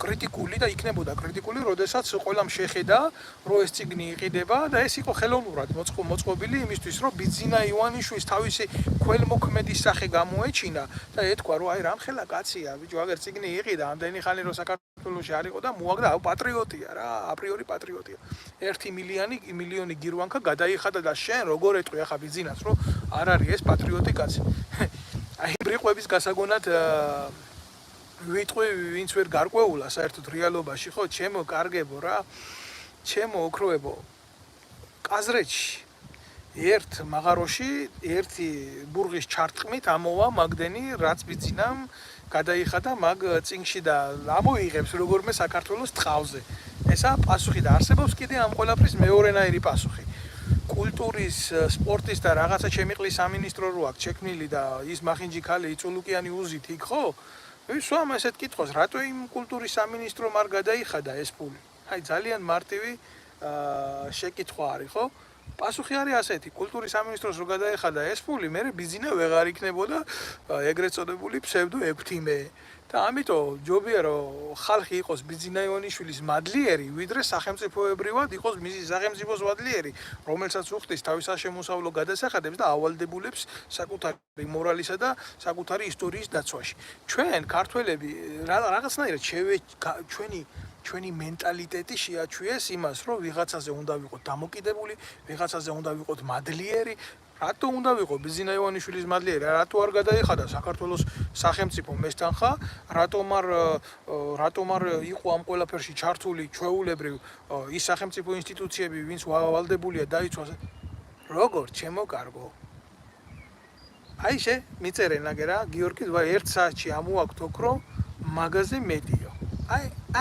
კრიტიკული და იქნებოდა კრიტიკული, როდესაც ყველამ შეხედა, რომ ეს წიგნი იყიდება და ეს იყო ხელოვნურად მოწყობილი იმისთვის, რომ ბიძინა ივანიშვილის თავისი ქველმოქმედის სახე გამოეჩინა და ეთქვა, რომ აი რამხელა კაცია, ბიჭო, აგერ წიგნი იყიდა, ამდენი ხანი რომ საქართველოში არ იყო და მოაგდა, პატრიოტია რა, აპრიორი პატრიოტია. 1 მილიონი გირვანკა გადაიხადა და შენ როგორ ეთქვი ახლა ბიძინას, რომ არ არის ეს პატრიოტი კაცი. აი ბრიყვების გასაგონად ვიტყვი ვინც ვერ გარკვეულა საერთოდ რეალობაში ხო ჩემო კარგებო რა ჩემო ოქროებო ყაზრეთში ერთ მაღაროში ერთი ბურღის ჩარტყმით ამოვა მაგდენი რაც ბიძინამ გადაიხადა მაგ წინგში და ამოიღებს როგორმე საქართველოს ტყავზე ესა პასუხი და არსებობს კიდე ამ ყველაფრის მეორენაირი პასუხი კულტურის სპორტის და რაღაცა შემიყლის სამინისტრო რო აქვს შექმნილი და ის მახინჯი ქალი იწულუკიანი უზით იქ ხო ვისვამ ესეთ კითხოს, რატო იმ კულტურის სამინისტრომ არ გადაიხადა ეს ფული? აი ძალიან მარტივი შეკითხვა არის, ხო? პასუხი არის ასეთი, კულტურის სამინისტროს რო გადაეხადა ეს ფული, მე ბიძინა ვეღარ იქნებოდა ეგრეთ წოდებული ფსევდო ექვთიმე. და ამიტომ ჯობია რომ ხალხი იყოს ბიძინა ივანიშვილის მადლიერი, ვიდრე სახელმწიფოებრივად იყოს მისი სახელმწიფოს მადლიერი, რომელსაც უხდის თავის შემოსავლო გადასახადებს და ავალდებულებს საკუთარი მორალისა და საკუთარი ისტორიის დაცვაში. ჩვენ ქართველები რაღაცნაირად ჩვენი მენტალიტეტი შეაჩვიეს იმას, რომ ვიღაცაზე უნდა ვიყოთ დამოკიდებული, ვიღაცაზე უნდა ვიყოთ მადლიერი. რატო უნდა ვიყო ბიძინა ივანიშვილის მადლიერი? რატო არ გადაიხადა საქართველოს სახელმწიფო მესტანხა? რატომ არ იყო ამ ყველაფერში ჩართული ჩვეულებრივ ის სახელმწიფო ინსტიტუციები, ვინც ვალდებულია დაიცვას? როგორ ჩემო კარგო? აი მიწერე ნაგერა გიორგი 1 საათში ამოაქვთ ოქრო მაგაზე მეტიო.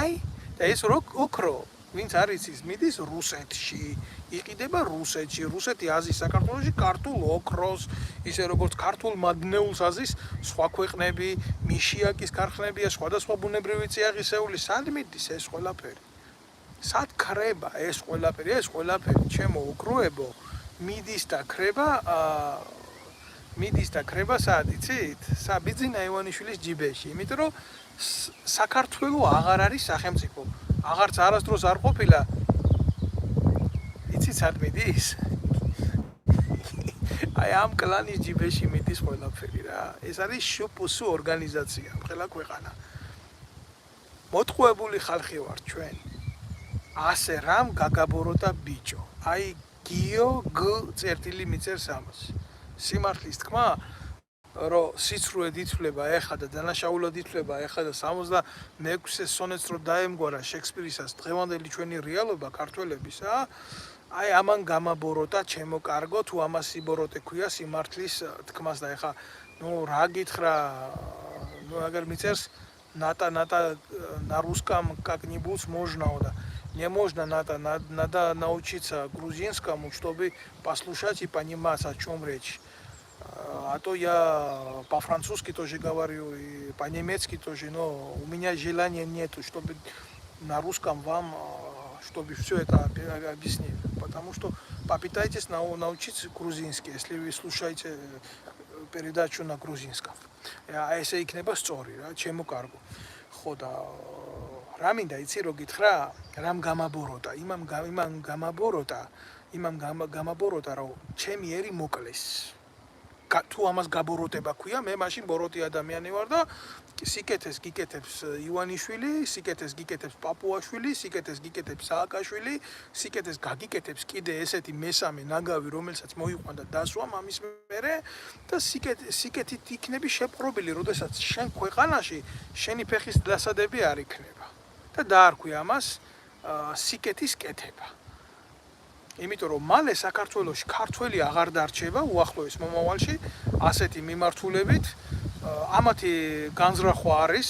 აი და ეს ოქრო ვინც არის ის მიდის რუსეთში, იყიდება რუსეთში, რუსეთი აზის საქართველოში ქართულ ოქროს, ისე როგორც ქართულ მადნეულს აზის სხვა ქვეყნები, მიშიაკის ქარხნებია, სხვადასხვა ბუნებრივი წიაღისეული, სად მიდის ეს ყველაფერი? სად ქრება ეს ყველაფერი, ჩემო უგროებო, მიდის და ქრება სად იცით? საბიძინა ივანიშვილის ჯიბეში, იმიტომ რომ საქართველოს აღარ არის სახელმწიფო. აღარც არასდროს არ ყოფილა. იცით სად მიდის? აი ამ კლანის ჯიბეში მიდის ყველაფერი რა. ეს არის შპს ორგანიზაცია, ყველა ქვეყანა. მოტყუებული ხალხი ვარ ჩვენ. ასე რამ გაგაბოროტა ბიჭო. აი გიო გ წერტილი მიწერს ამას. სიმართლის თქმა, რომ სიცრუე დითვლება ეხა და დანაშაულად ითვლება ეხა და 66 სონეტს რო დაემგვარა შექსპირისას დღევანდელი ჩვენი რეალობა ქართველებისა, აი ამან გამაბოროტა ჩემო კარგო, თუ ამას სიბოროტე ქვია სიმართლის თქმას და ეხა რა გითხრა, აგერ მიწერს ната на русском как-нибудь можно да не можно надо научиться грузинскому чтобы послушать и понимать о чем речь. А то я по-французски тоже говорю и по-немецки тоже, но у меня желания нету, чтобы на русском вам, чтобы все это объяснить. Потому что попытайтесь научиться грузинский, если вы слушаете передачу на грузинском. А если იქნება სწორი რა, ჩემო კარგო. ხო და რა მინდა იცი რო გითხრა, რამ გამაბოროტა, იმამ გამაბოროტა, რომ ჩემი ერი მოკლეს. თუ ამას გაბოროტება ქვია, მე მაშინ ბოროტი ადამიანი ვარ და სიკეთეს გიკეთებს ივანიშვილი, სიკეთეს გიკეთებს პაპუაშვილი, სიკეთეს გიკეთებს სააკაშვილი, სიკეთეს გაგიკეთებს კიდე ესეთი მესამე ნაგავი, რომელსაც მოიყვანდა დასვა მამის მერე და სიკეთით იქნები შეპყრობილი, როდესაც შენ ქვეყანაში შენი ფეხის დასადები არ იქნება. და დაარქვი ამას სიკეთის კეთება. იმიტომ რომ მალე საქართველოში ქართველი აღარ დარჩება უახლოეს მომავალში ასეთი მიმართულებით ამათი განზრახვა არის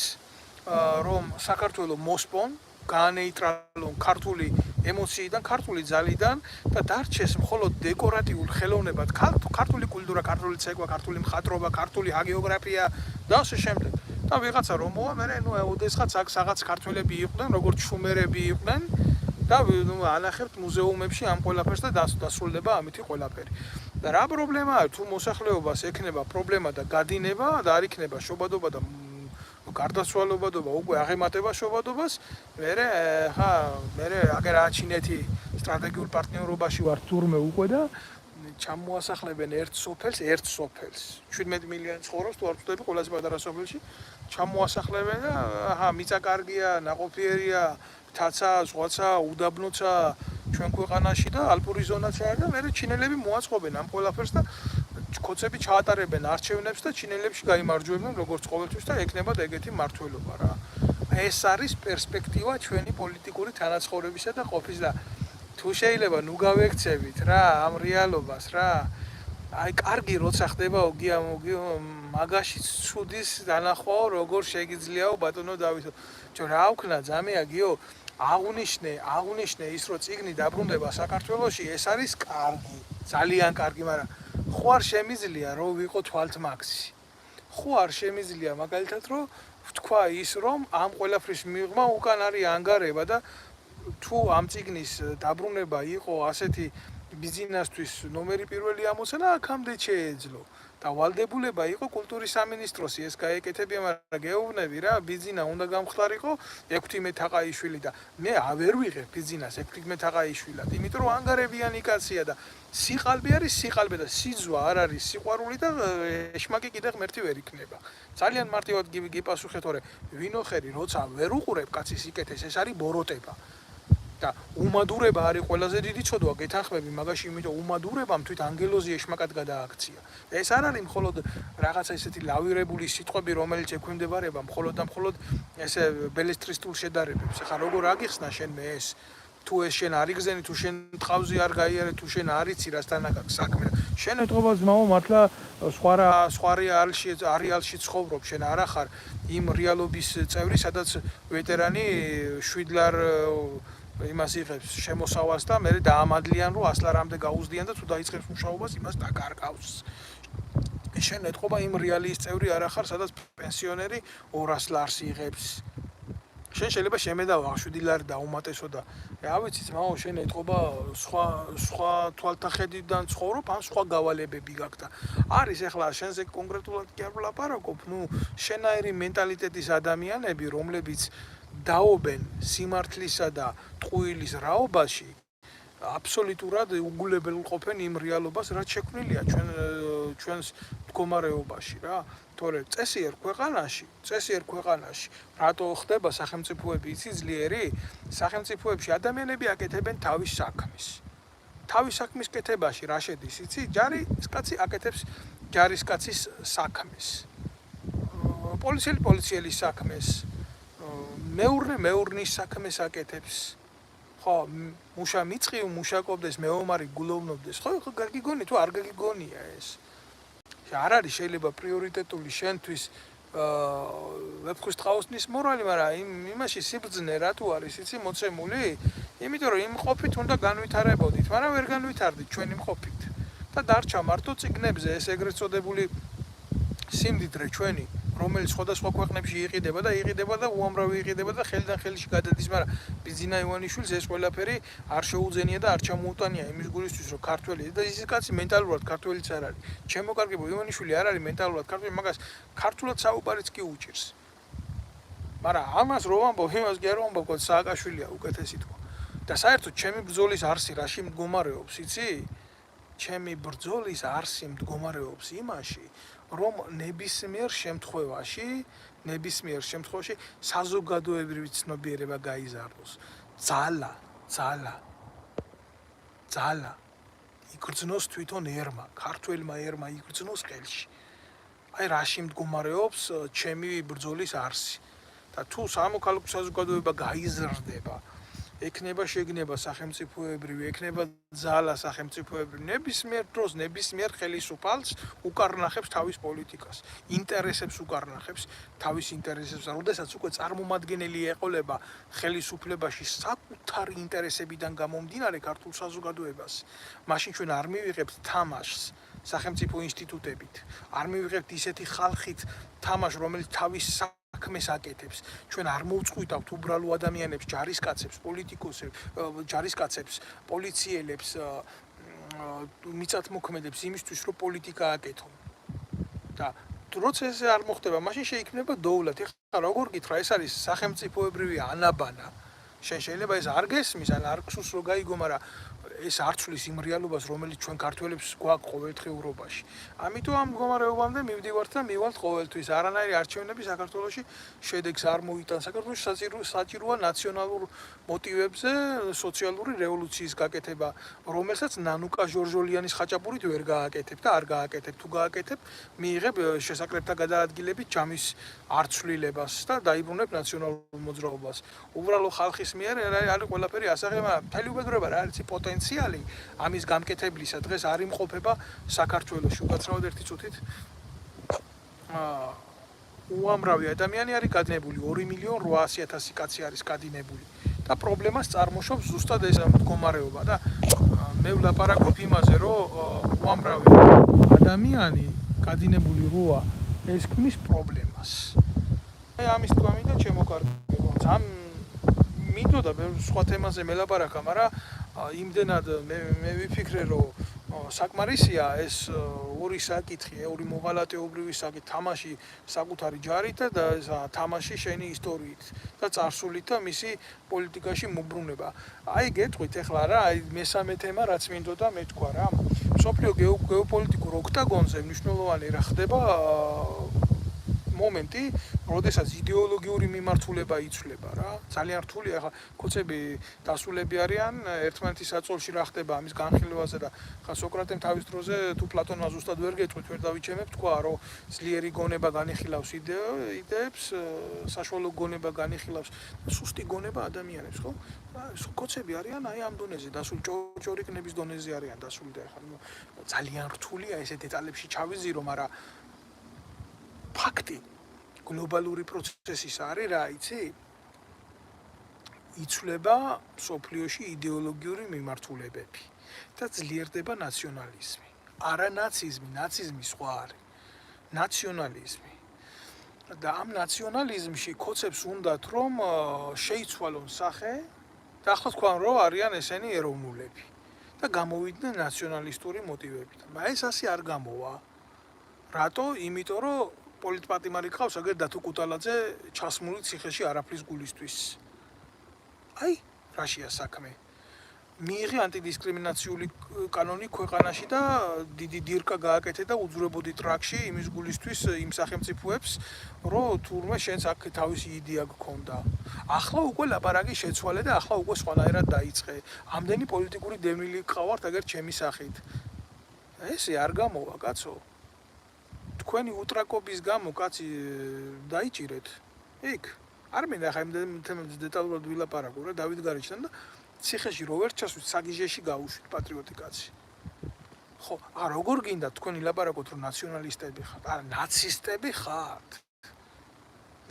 რომ საქართველო მოსპონ განეიტრალონ ქართული ემოციიდან, ქართული ძალიდან და დარჩეს მხოლოდ დეკორატიულ ხელოვნებად ქართული კულტურა, ქართული ცეკვა, ქართული მხატვრობა, ქართული ჰაგეოგრაფია და ასე შემდეგ. და ვიღაცა რომ მოვა, მე ოდესღაც აქ რაღაც ქართველები იყვნენ, როგორც შუმერები იყვნენ. და ანახებთ მუზეუმებში ამ ყველაფერს და დასრულდება ამითი ყველაფერი. და რა პრობლემაა, თუ მოსახლეობას ექნება პრობლემა და გადინება და არ იქნება შობადობა და გარდაცვალებადობა, უკვე აღემატება შობადობას, მე აგერ ჩინეთი სტრატეგიულ პარტნიორობაში ვარ თურმე უკვე და ჩამოასახლებენ ერთ სოფელს, 17 მილიონი ცხოვრობს, თუ არ ვწდები ყველაზე პატარა სოფელში, ჩამოასახლებენ და მიწა კარგია, ნაყოფიერია, თაცა, ზღვაცა, უდაბნოცა ჩვენ ქვეყანაში და ალპური ზონაც არის და მე ჩინელები მოაწყობენ ამ ყველაფერს და კოცები ჩაატარებენ არჩევნებს და ჩინელებში გაიმარჯვებენ როგორც ყოველთვის და ეკნებათ ეგეთი მართლობა რა. ეს არის პერსპექტივა ჩვენი პოლიტიკური თანაცხოვრებისა და ყოფის და თუ შეიძლება ნუ გავექცევით რა ამ რეალობას რა. აი კარგი როცა ხდება მაგაში ცუდის დანახვაო როგორ შეგიძლიაო ბატონო დავითო. ჯო რა ვქნა ძამია გიო აღუნიშნე ის რომ წიგნი დაბრუნდება საქართველოში ეს არის კარგი, ძალიან კარგი, მაგრამ ხო არ შემიძლია რომ ვიყო თვალთმაქსი. ხო არ შემიძლია მაგალითად რომ ვთქვა ის რომ ამ ყველაფრის მიღმა უკან არის ანგარება და თუ ამ წიგნის დაბრუნება იყო ასეთი ბიზნესთვის ნომერი პირველი ამოცანა აქამდე შეეძლო. და ვალდებულება იყო კულტურის სამინისტროსი ეს გაეკეთებია, მაგრამ გეუბნები რა, ბიზინა უნდა გამხდარიყო 16 თაყაიშვილი და მე ვერ ვიღებ ბიზინას 16 თაყაიშვილად, იმიტომ რომ ანგარებიანი კაცია და სიყალბე არის სიყალბე და სიძვა არ არის სიყვარული და ეშმაკი კიდე ღმერთი ვერ იქნება. ძალიან მარტივად გიპასუხეთ, თორე ვინოხერი როცა ვერ უყურებ კაცის სიკეთეს, ეს არის ბოროტება. და უმადურება არის ყველაზე დიდი ცოდვა, გეთანხმები მაგაში, იმიტომ უმადურებამ თვით ანგელოზი ეშმაკად გადააქცია. ეს არ არის მხოლოდ რაღაცა ესეთი ლავირებული სიტყვები, რომელიც ექვემდებარება მხოლოდ და მხოლოდ ესე ბელესტრისტულ შედარებებს. ახლა როგორ აგიხსნა შენ მე ეს თუ ეს შენ არ იგზენი, თუ შენ ტყავზე არ გაიარე, თუ შენ არ იცი რასთან აქვს საქმე. შენ ეთყობა ძმაო, მართლა სხვა რეალში ცხოვრობ, შენ არ ახარ იმ რეალობის წევრი, სადაც ვეტერანი შვიდლარ იმას იღებს შემოსავალს და მე დაამადლიან რომ 100 ლარამდე გაუზდიან და თუ დაიწყებს მუშაობას იმას დაკარგავს. შენ ეთყობა იმ რეალიის წევრი არ ახარ, სადაც პენსიონერი 200 ლარს იღებს. შენ შეიძლება შემედავა 7 ლარი დაუმატესო და რა ვიცი ძმაო, შენ ეთყობა სხვა თვალთახედიდან ცხოვრობ, ან სხვა გავალებები გაქვს და არის ახლა შენზე კონკრეტულად კი არ ვლაპარაკობ, შენაირი მენტალიტეტის ადამიანები, რომლებიც დაობენ სიმართლისა და ტყუილის რაობაში, აბსოლუტურად უგულებელ ყოფენ იმ რეალობას, რაც შექმნილია ჩვენს მდგომარეობაში რა. თორე წესიერ ქვეყანაში რატო ხდება სახელმწიფოები იცი ძლიერი? სახელმწიფოებში ადამიანები აკეთებენ თავის საქმის კეთებაში რა შედის იცი? ჯარისკაცი აკეთებს ჯარისკაცის საქმეს. პოლიციელის საქმეს, მეურნის საქმეს აკეთებს. ხო, მუშა მიწყივ, მუშაკობდეს, მეომარი გულოვნობდეს. ხო, გაგიგონი თუ არ გაგიგონია ეს? არ არის შეიძლება პრიორიტეტული შენთვის ვეფხვის ტყაოსნის მორალი, მაგრამ იმაში სიბრძნე რატო არის იცი მოცემული? იმიტომ რომ იმ ყოფით უნდა განვითარებოდით, მაგრამ ვერ განვითარდით ჩვენი ყოფით. და დარჩა მარტო წიგნებზე ეს ეგრეთ წოდებული სიმდიდრე ჩვენი, რომელიც სხვადასხვა ქვეყნებში იყიდება და უამრავი იყიდება და ხელიდან ხელში გადადის, მაგრამ ბიზინა ივანიშვილს ეს ყველაფერი არ შეუძენია და არ ჩამოუტანია იმის გულისთვის, რომ ქართველი და ის კაცი მენტალურად ქართველიც არ არის. ჩემო კარგებო, ივანიშვილი არ არის მენტალურად ქართველი, მაგას ქართულად საუბარიც კი უჭირს. მაგრამ ამას რო ვამბობ, იმას კი არ ვამბობ, რომ სააკაშვილია უკეთესი თქვა. და საერთოდ ჩემი ბრძოლის არსი რაში მდგომარეობს, იცი? ჩემი ბრძოლის არსი მდგომარეობს იმაში, რომ ნებისმიერ შემთხვევაში საზოგადოებრივი ცნობიერება გაიზარდოს. ძალა იგრძნოს თვითონ ერმა, ქართველმა ერმა იგრძნოს ხელში. აი რაში მდგომარეობს ჩემი ბრძოლის არსი. და თუ სამოქალაქო საზოგადოება გაიზრდება, ექნება შეგნება სახელმწიფოებრივი, ექნება ძალა სახელმწიფოებრივი, ნებისმიერ დროს, ნებისმიერ ხელისუფალს უკარნახებს თავის პოლიტიკას, ინტერესებს უკარნახებს თავის ინტერესებს, როდესაც უკვე წარმომადგენელი ეყოლება ხელისუფლებაში საკუთარი ინტერესებიდან გამომდინარე ქართულ საზოგადოებას, მაშინ ჩვენ არ მივიღებთ თამაშს სახელმწიფო ინსტიტუტებით, არ მივიღებთ ისეთი ხალხით თამაშს, რომელიც თავის საქმეს აკეთებს. ჩვენ არ მოვწყვიტავთ უბრალო ადამიანებს, ჯარისკაცებს, პოლიციელებს, მიწათმოქმედებს იმისთვის, რომ პოლიტიკა აკეთონ. და როცა ეს არ მოხდება, მაშინ შეიქმნება დოულად. ეხლა როგორ გითხრა, ეს არის სახელმწიფოებრივი ანაბანა. შენ შეიძლება ეს არ გესმის, ან არ გსურს რომ გაიგო, მაგრამ ეს არ ცვლის იმ რეალობას, რომელიც ჩვენ ქართველებს გვაქვს ყოველდღიურობაში. ამიტომ ამ მდგომარეობამდე მივდივართ და მივალთ ყოველთვის. არანაირი არჩევნები საქართველოში შედეგს არ მოიტანს. საქართველოში საჭიროა ნაციონალურ მოტივებზე სოციალური რევოლუციის გაკეთება, რომელსაც ნანუკა ჟორჟოლიანის ხაჭაპურით ვერ გააკეთებ და არ გააკეთებ. თუ გააკეთებ, მიიღებ შესაკრებთა გადაადგილებით ჯამის არცვლილებას და დაიბრუნებ ნაციონალურ მოძრაობას. უბრალო ხალხის მიერ არის ყველაფერი ასაღები, მაგრამ მთელი უბედურება რა არის პოტენციალი ამის გამკეთებლისა დღეს არ იმყოფება საქართველოში. უკაცრავად ერთი წუთით უამრავი ადამიანი არის გადინებული, 2.800.000 კაცი არის გადინებული და პრობლემას წარმოშობს ზუსტად ეს მდგომარეობა და მე ვლაპარაკობ იმაზე, რომ უამრავი ადამიანი გადინებული როა ეს ქმნის პრობლემას. აი ამის თქვა მინდა ჩემო კარგებო. ამ მინდოდა სხვა თემაზე მელაპარაკა, მაგრამ იმდენად მე ვიფიქრე, რომ საკმარისია ეს ორი საკითხი, ორი მოღალატეობრივი საკითხი, თამაში საკუთარი ჯარით და თამაში შენი ისტორიით და წარსულით და მისი პოლიტიკაში მოbrunება. აი გეტყვით ახლა რა, აი მესამე თემა რაც მინდოდა მე თქვა რა. მსოფლიო გეოპოლიტიკურ ოქტაგონზე მნიშვნელოვანი რა ხდება მომენტი, როდესაც იდეოლოგიური მიმართულება იცვლება რა. ძალიან რთულია ახლა კოცები დასულები არიან ერთმანეთის საწოლში რა ხდება ამის განხილვაზე და ხა სოკრატემ თავის დროზე თუ პლატონმა ზუსტად ვერ გეტყვით, ვერ დავიჩემებ, თქვა რომ ძლიერი გონება განიხილავს იდეებს, საშუალო გონება განიხილავს სუსტი გონება ადამიანებს, ხო? კოცები არიან აი ამ დონეზე დასული, ჭორიკნების დონეზე არიან დასული და ახლა ძალიან რთულია ესე დეტალებში ჩავიზირო, მაგრამ ფაქტი გლობალური პროცესის არის რა, იცი? იცვლება სოფლიოში იდეოლოგიური მიმართულებები და ძლიერდება ნაციონალიზმი. არა ნაციზმი, ნაციზმი სხვა არის. ნაციონალიზმი. და ამ ნაციონალიზმში კოცებს უნდათ რომ შეიცვალონ სახე და ახლა თქვენ რომ არიან ესენი ეროვნულები და გამოვიდნენ ნაციონალისტური მოტივებით. მაგრამ ეს ასე არ გამოვა. რატო? იმიტომ რომ პოლიტპატიმარი ყავს აგერ დათო კუტალაძე ჩასმული ციხეში არაფრის გულისთვის. აი, რაშია საქმე. მიიღე ანტიდისკრიმინაციული კანონი ქვეყანაში და დიდი დირკა გააკეთე და უძვრებოდი ტრაქში იმის გულისთვის იმ სახელმწიფოებს, რომ თურმე შენს აქ თავისი იდეა გქონდა. ახლა უკვე ლაპარაკი შეცვალე და ახლა უკვე სხვანაირად დაიწყე. ამდენი პოლიტიკური დევნილი ყავართ აგერ ჩემი სახით. ესე არ გამოვა, კაცო. თქვენი უტრაკობის გამო კაცი დაიჭირეთ. იქ არ მინდა ხა იმ თემებზე დეტალურად ვილაპარაკო რა დავით გარეჩთან და ციხეში რო ვერ ჩასვით საგიჟეში გავუშვით პატრიოტი კაცი. ხო, როგორ გინდა თქვენი ლაპარაკოთ რომ ნაციონალისტები ხართ? არა, ნაცისტები ხართ.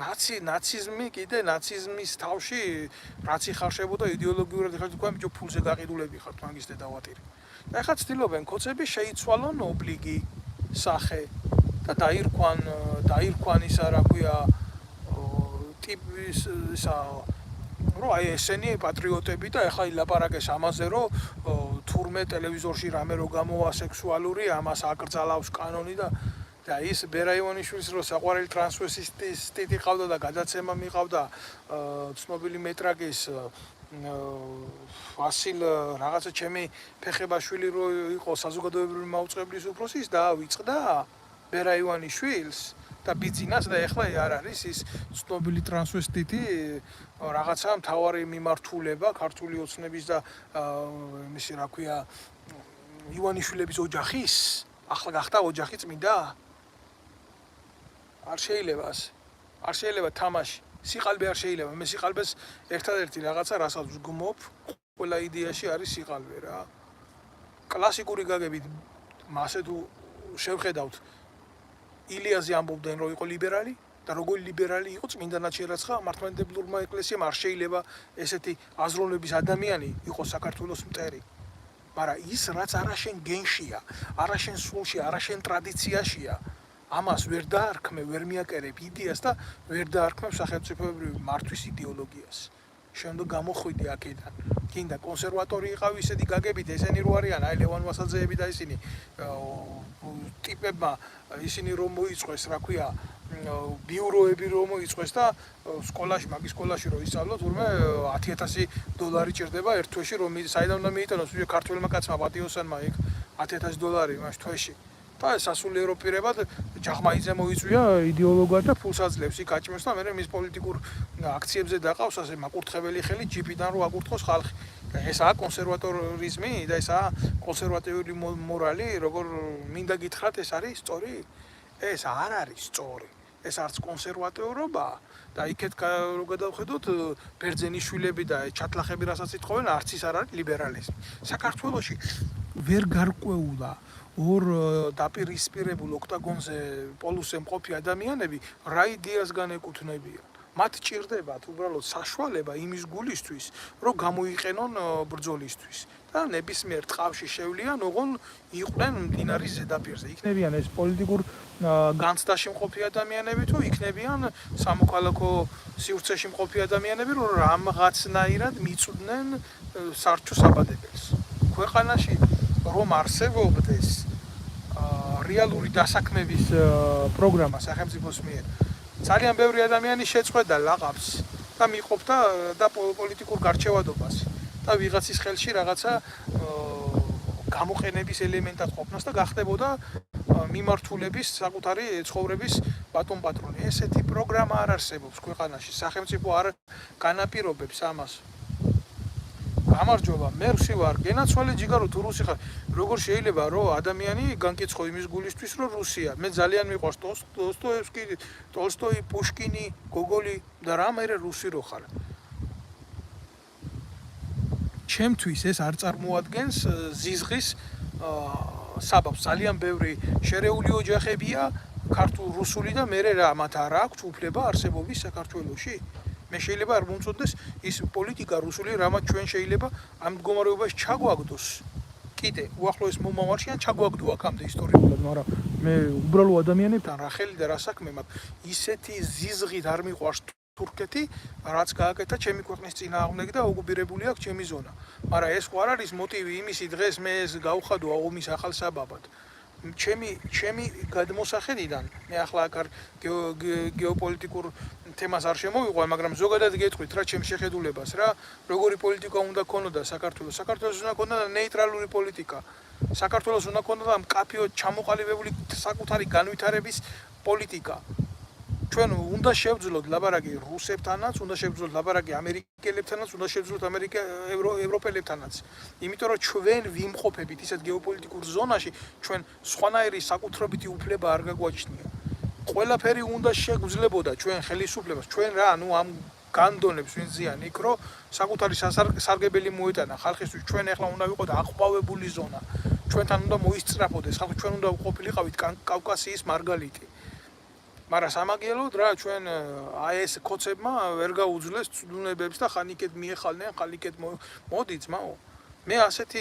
ნაციზმი კიდე ნაციზმის თავში რაც იხარშებოდა იდეოლოგიურად ხართ თქვენ ბიჭო ფულზე გაყიდულები ხართ მაგის დედავატირი. და ეხლა ცდილობენ კოცები შეიცვალონ ობლიგი სახე და დაირქვან ისა რა ქვია ტიპის ისა რომ აი ესენი პატრიოტები და ეხლა ილაპარაკეს ამაზე რომ თურმე ტელევიზორში რამე რო გამოვა სექსუალური ამას აკრძალავს კანონი და ის ბერა ივანიშვილის რო საყვარელი ტრანსვესტიტი ყავდა და გადაცემა მიყავდა ცნობილი მეტრაკის ვასილ რაღაცა ჩემი ფეხებაშვილი რო იყო საზოგადოებრივი მაუწყებლის უფროსი ის დაავიწყდა ბერა ივანიშვილს და ბიძინას და ეხლა არ არის ის ცნობილი ტრანსვესტიტი რაღაცა მთავარი მიმართულება ქართული ოცნების და მისი რა ქვია ივანიშვილების ოჯახის ახლა გახდა ოჯახი წმინდა არ შეიძლება თამაში სიყალბე არ შეიძლება მე სიყალბეს ერთადერთი რაღაცა რასაც ვგმობ ყველა იდეაში არის სიყალბე რა კლასიკური გაგებით მასე თუ შევხედავთ ილიაზე ამბობდნენ რომ იყო ლიბერალი და როგორი ლიბერალი იყო წმინდანად შერაცხა მართლმადიდებლურმა ეკლესიამ არ შეიძლება ესეთი აზროვნების ადამიანი იყოს საქართველოს მტერი მაგრამ ის რაც არაშენ გენშია არაშენ სულში არაშენ ტრადიციაშია ამას ვერ დაარქმევ ვერ მიაკერებ იდეას და ვერ დაარქმევ სახელმწიფოებრივი მართვის იდეოლოგიას შემდგომ გამოხვიდი აქედან გინდა კონსერვატორი იყავი ისეთი გაგებით ესენი რო არიან აი ლევან ვასაძეები და ისინი ტიპებმა ისინი რომ მოიწყვეს რა ქვია ბიუროები რომ მოიწყვეს და სკოლაში მაგის სკოლაში რო ისწავლო თურმე $10,000 ჭირდება ერთ თვეში რომ საიდან უნდა მიიტანოს ვიდრე ქართველმა კაცმა პატიოსანმა იქ $10,000 მაშ თვეში და სასულიერო პირებად ჯახმაიძე მოიწვია იდეოლოგად და ფულს აძლევს იქ აჭმევს და მე მის პოლიტიკურ აქციებზე დაყავს ასე მაკურთხებელი ხელი ჯიპიდან რო აკურთხოს ხალხი ესაა კონსერვატორიზმი და ესაა კონსერვატიული მორალი როგორ მინდა გითხრათ ეს არის სწორი ეს არ არის სწორი ეს არც კონსერვატორობა და იქეთ რო გადავხედოთ ბერძენიშვილები და ჩატლახები რასაც იტყობენ არც ის არ არის ლიბერალიზმი საქართველოში ვერ გარკვეულა ორ დაპირისპირებულ ოქტაგონზე პოლუსზე მყოფი ადამიანები რა იდეას განეკუთვნებიან მათ ჭირდებათ უბრალოდ საშუალება იმის გულისთვის რომ გამოიყენონ ბრძოლისთვის და ნებისმიერ ტყავში შევლიან ოღონ იყვნენ მდინარის ზედაპირზე იქნებიან ეს პოლიტიკურ განცდაში მყოფი ადამიანები თუ იქნებიან სამოქალაქო სივრცეში მყოფი ადამიანები რომ რამღაცნაირად მიწვდნენ სარჩო საბადებელს ქვეყანაში რომ არსებობდეს რეალური დასაქმების პროგრამა სახელმწიფოს მიერ ძალიან ბევრი ადამიანი შეწყვეტდა ლაყაფს და მიყოფდა და პოლიტიკურ გარჩევადობას და ვიღაცის ხელში რაღაცა გამოყენების ელემენტად ყოფნას და გახდებოდა მიმართულების საკუთარი ცხოვრების ბატონ-პატრონი ესეთი პროგრამა არ არსებობს ქვეყანაში სახელმწიფო არ განაპირობებს ამას გამარჯობა მე რუსი ვარ გენაცვალე ჯიგარო თუ რუსი ხარ როგორ შეიძლება რომ ადამიანი განკიცხო იმის გულისთვის რომ რუსია მე ძალიან მიყვარს დოსტოევსკი ტოლსტოი პუშკინი გოგოლი და რა მე რუსი რო ხარ ჩემთვის ეს არ წარმოადგენს ზიზღის საბაბს ძალიან ბევრი შერეული ოჯახებია ქართულ რუსული და მე რა მათ არ აქვს უფლება არსებობის საქართველოში მე შეიძლება არ მომწონდეს ის პოლიტიკა რუსული, რამაც ჩვენ შეიძლება ამ მდგომარეობაში ჩაგვაგდოს. კიდე უახლოეს მომავალში ან ჩაგვაგდო აქამდე ისტორიულად, მაგრამ მე უბრალო ადამიანებთან რა ხელი და რა საქმე მაქვს. ისეთი ზიზღით არ მიყვარს თურქეთი, რაც გააკეთა ჩემი ქვეყნის წინააღმდეგ და ოკუპირებული აქვს ჩემი ზონა. მაგრამ ეს ხო არ არის მოტივი იმისი დღეს მე ეს გავხადო ომის ახალ საბაბად. ჩემი გადმოსახედიდან მე ახლა აქ გეოპოლიტიკურ თემას არ შემოვიყვან, მაგრამ ზოგადად გეტყვით რა ჩემს შეხედულებას რა, როგორი პოლიტიკა უნდა ქონოდა საქართველოს. საქართველოს უნდა ქონოდა ნეიტრალური პოლიტიკა. საქართველოს უნდა ქონოდა მკაფიოდ ჩამოყალიბებული საკუთარი განვითარების პოლიტიკა. ჩვენ უნდა შევძლოთ ლაბარაკი რუსებთანაც, უნდა შევძლოთ ლაბარაკი ამერიკელებთანაც, უნდა შევძლოთ ევროპელებთანაც. იმიტომ რომ ჩვენ ვიმყოფებით ისეთ გეოპოლიტიკურ ზონაში, ჩვენ სხვანაირი საკუთრებითი უფლება არ გაგვაჩნია. ყველაფერი უნდა შეგვძლებოდა ჩვენ ხელისუფლებას, ჩვენ რა, ამ განდონებს ვინ ზიან იქ, რომ საკუთარი სარგებელი მოეტანა ხალხისთვის, ჩვენ ახლა უნდა ვიყოთ აყვავებული ზონა. ჩვენთან უნდა მოისწრაფოდეს ხალხი, ჩვენ უნდა ყოფილიყავით კავკასიის მარგალიტი. მაგრამ სამაგიეროდ რა ჩვენ აი ეს კოცებმა ვერ გაუძლეს ცდუნებებს და ხან იქეთ მიეხალნენ, ხან იქეთ მოდი ძმაო. მე ასეთი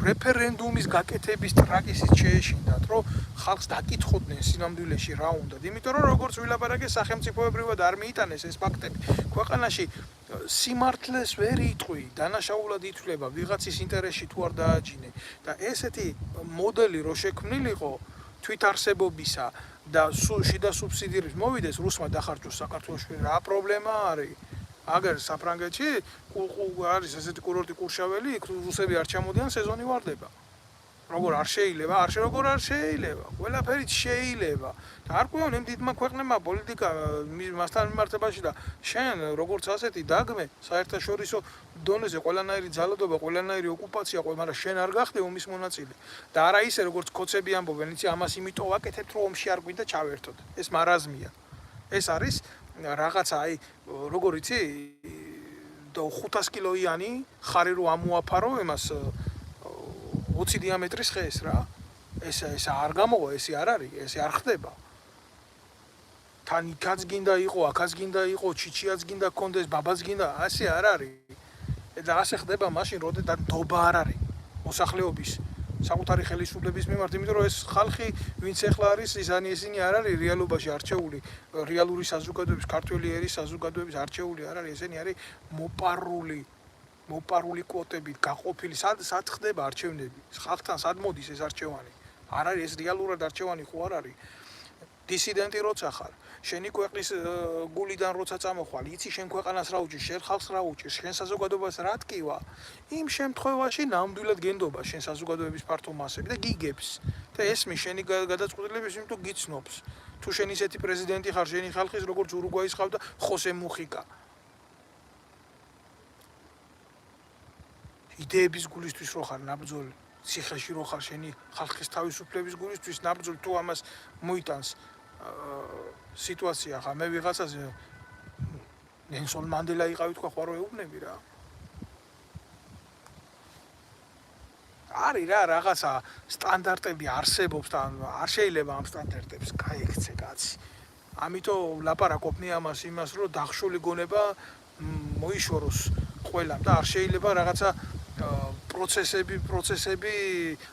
რეფერენდუმის გაკეთების ტრაკისით შეეშინდათ, რომ ხალხს დაკითხოდნენ სინამდვილეში რა უნდათ. იმიტომ რომ როგორც ვილაპარაკე სახელმწიფოებრივად არ მიიტანეს ეს ფაქტები. ქვეყანაში სიმართლეს ვერ იტყვი, დანაშაულად ითვლება ვიღაცის ინტერესში თუ არ დააჯინე და ესეთი მოდელი რო შექმნილიყო თვითარსებობისა და შიდა სუბსიდირების მოვიდეს რუსმა დახარჯოს საქართველოში რა პრობლემა არის? აგერ საფრანგეთში არის ესეთი კურორტი კურშაველი, იქ რუსები არ ჩამოდიან, სეზონი ვარდება. როგორ არ შეიძლება? როგორ არ შეიძლება? ყველაფერით შეიძლება. და არ ყვიონ იმ დიდმა ქვეყნებმა პოლიტიკა მასთან მიმართებაში და შენ როგორც ასეთი დაგმე საერთაშორისო დონეზე ყველანაირი ძალადობა, ყველანაირი ოკუპაცია, მაგრამ შენ არ გახდე ომის მონაწილე. და არა ისე როგორც კოცები ამბობენ, იცი ამას იმიტომ ვაკეთებთ, რომ ომში არ გვინდა ჩავერთოთ. ეს მარაზმია. ეს არის რაღაცა აი როგორ იცი 500 კილოიანი ხარი რო ამოაფარო იმას 20 დიამეტრის ხეს რა. ეს არ გამოვა, ეს არ არის, ეს არ ხდება. თან იქაც გინდა იყო, აქაც გინდა იყო, ჩიჩიაც გინდა კონდეს, ბაბაც გინდა, ასე არ არის. და ასე ხდება მაშინ, როდესაც დობა არ არის მოსახლეობის საკუთარი ხელისუფლების მიმართ, იმიტომ რომ ეს ხალხი, ვინც ახლა არის, ისინი არ არის რეალობაში არჩეული, რეალური საზოგადოების, ქართველი ერის საზოგადოების არჩეული არ არის, ესენი არის მოპარული კვოტებით გაყოფილი. სად ხდება არჩევნები? ხალხთან სად მოდის ეს არჩევანი? არ არის ეს რეალურად არჩევანი ხო არ არის? დისიდენტი როცა ხარ, შენი ქვეყნის გულიდან როცა წამოხვალ, იცი შენ ქვეყანას რა უჭირს, შენ ხალხს რა უჭირს, შენ საზოგადოებას რა ტკივა, იმ შემთხვევაში ნამდვილად გენდობა შენ საზოგადოების ფართო მასები და გიგებს. და ესმის შენი გადაწყვეტილების, იმიტომ გიცნობს. თუ შენ ისეთი პრეზიდენტი ხარ, შენი ხალხის როგორც ურუგვაის ხავდა ხოსე მუხიკა. იდეების გულისთვის რო ხარ ნაბრძოლი, ციხეში რო ხარ შენი ხალხის თავისუფლების გულისთვის ნაბრძოლი, თუ ამას მოიტანს სიტუაცია ხა მე ვიღაცაზე ნელსონ მანდელა იყავი თქვა ხო არ ეუბნები რა. არის რა რაღაცა სტანდარტები არსებობს და არ შეიძლება ამ სტანდარტებს გაიქცე კაცი. ამიტომ ლაპარაკობ მე ამას იმას რომ დახშული გონება მოიშოროს ყველამ და არ შეიძლება რაღაცა პროცესები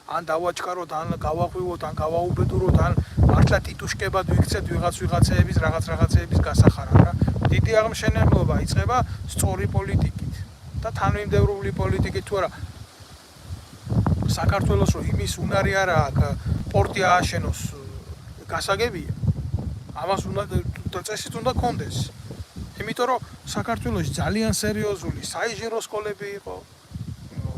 ან დავაჩქაროთ, ან გავაღვივოთ, ან გავაუბედუროთ, ან მართლა ტიტუშკებად ვიქცეთ ვიღაცეების რაღაცეების გასახარად რა. დიდი აღმშენებლობა იწყება სწორი პოლიტიკით და თანმიმდევრული პოლიტიკით თუ არა. საქართველოს რო იმის უნარი არა აქვს, პორტი ააშენოს, გასაგებია. ამას უნდა წესით უნდა კონდეს. იმიტომ რომ საქართველოში ძალიან სერიოზული საინჟინრო სკოლები იყო.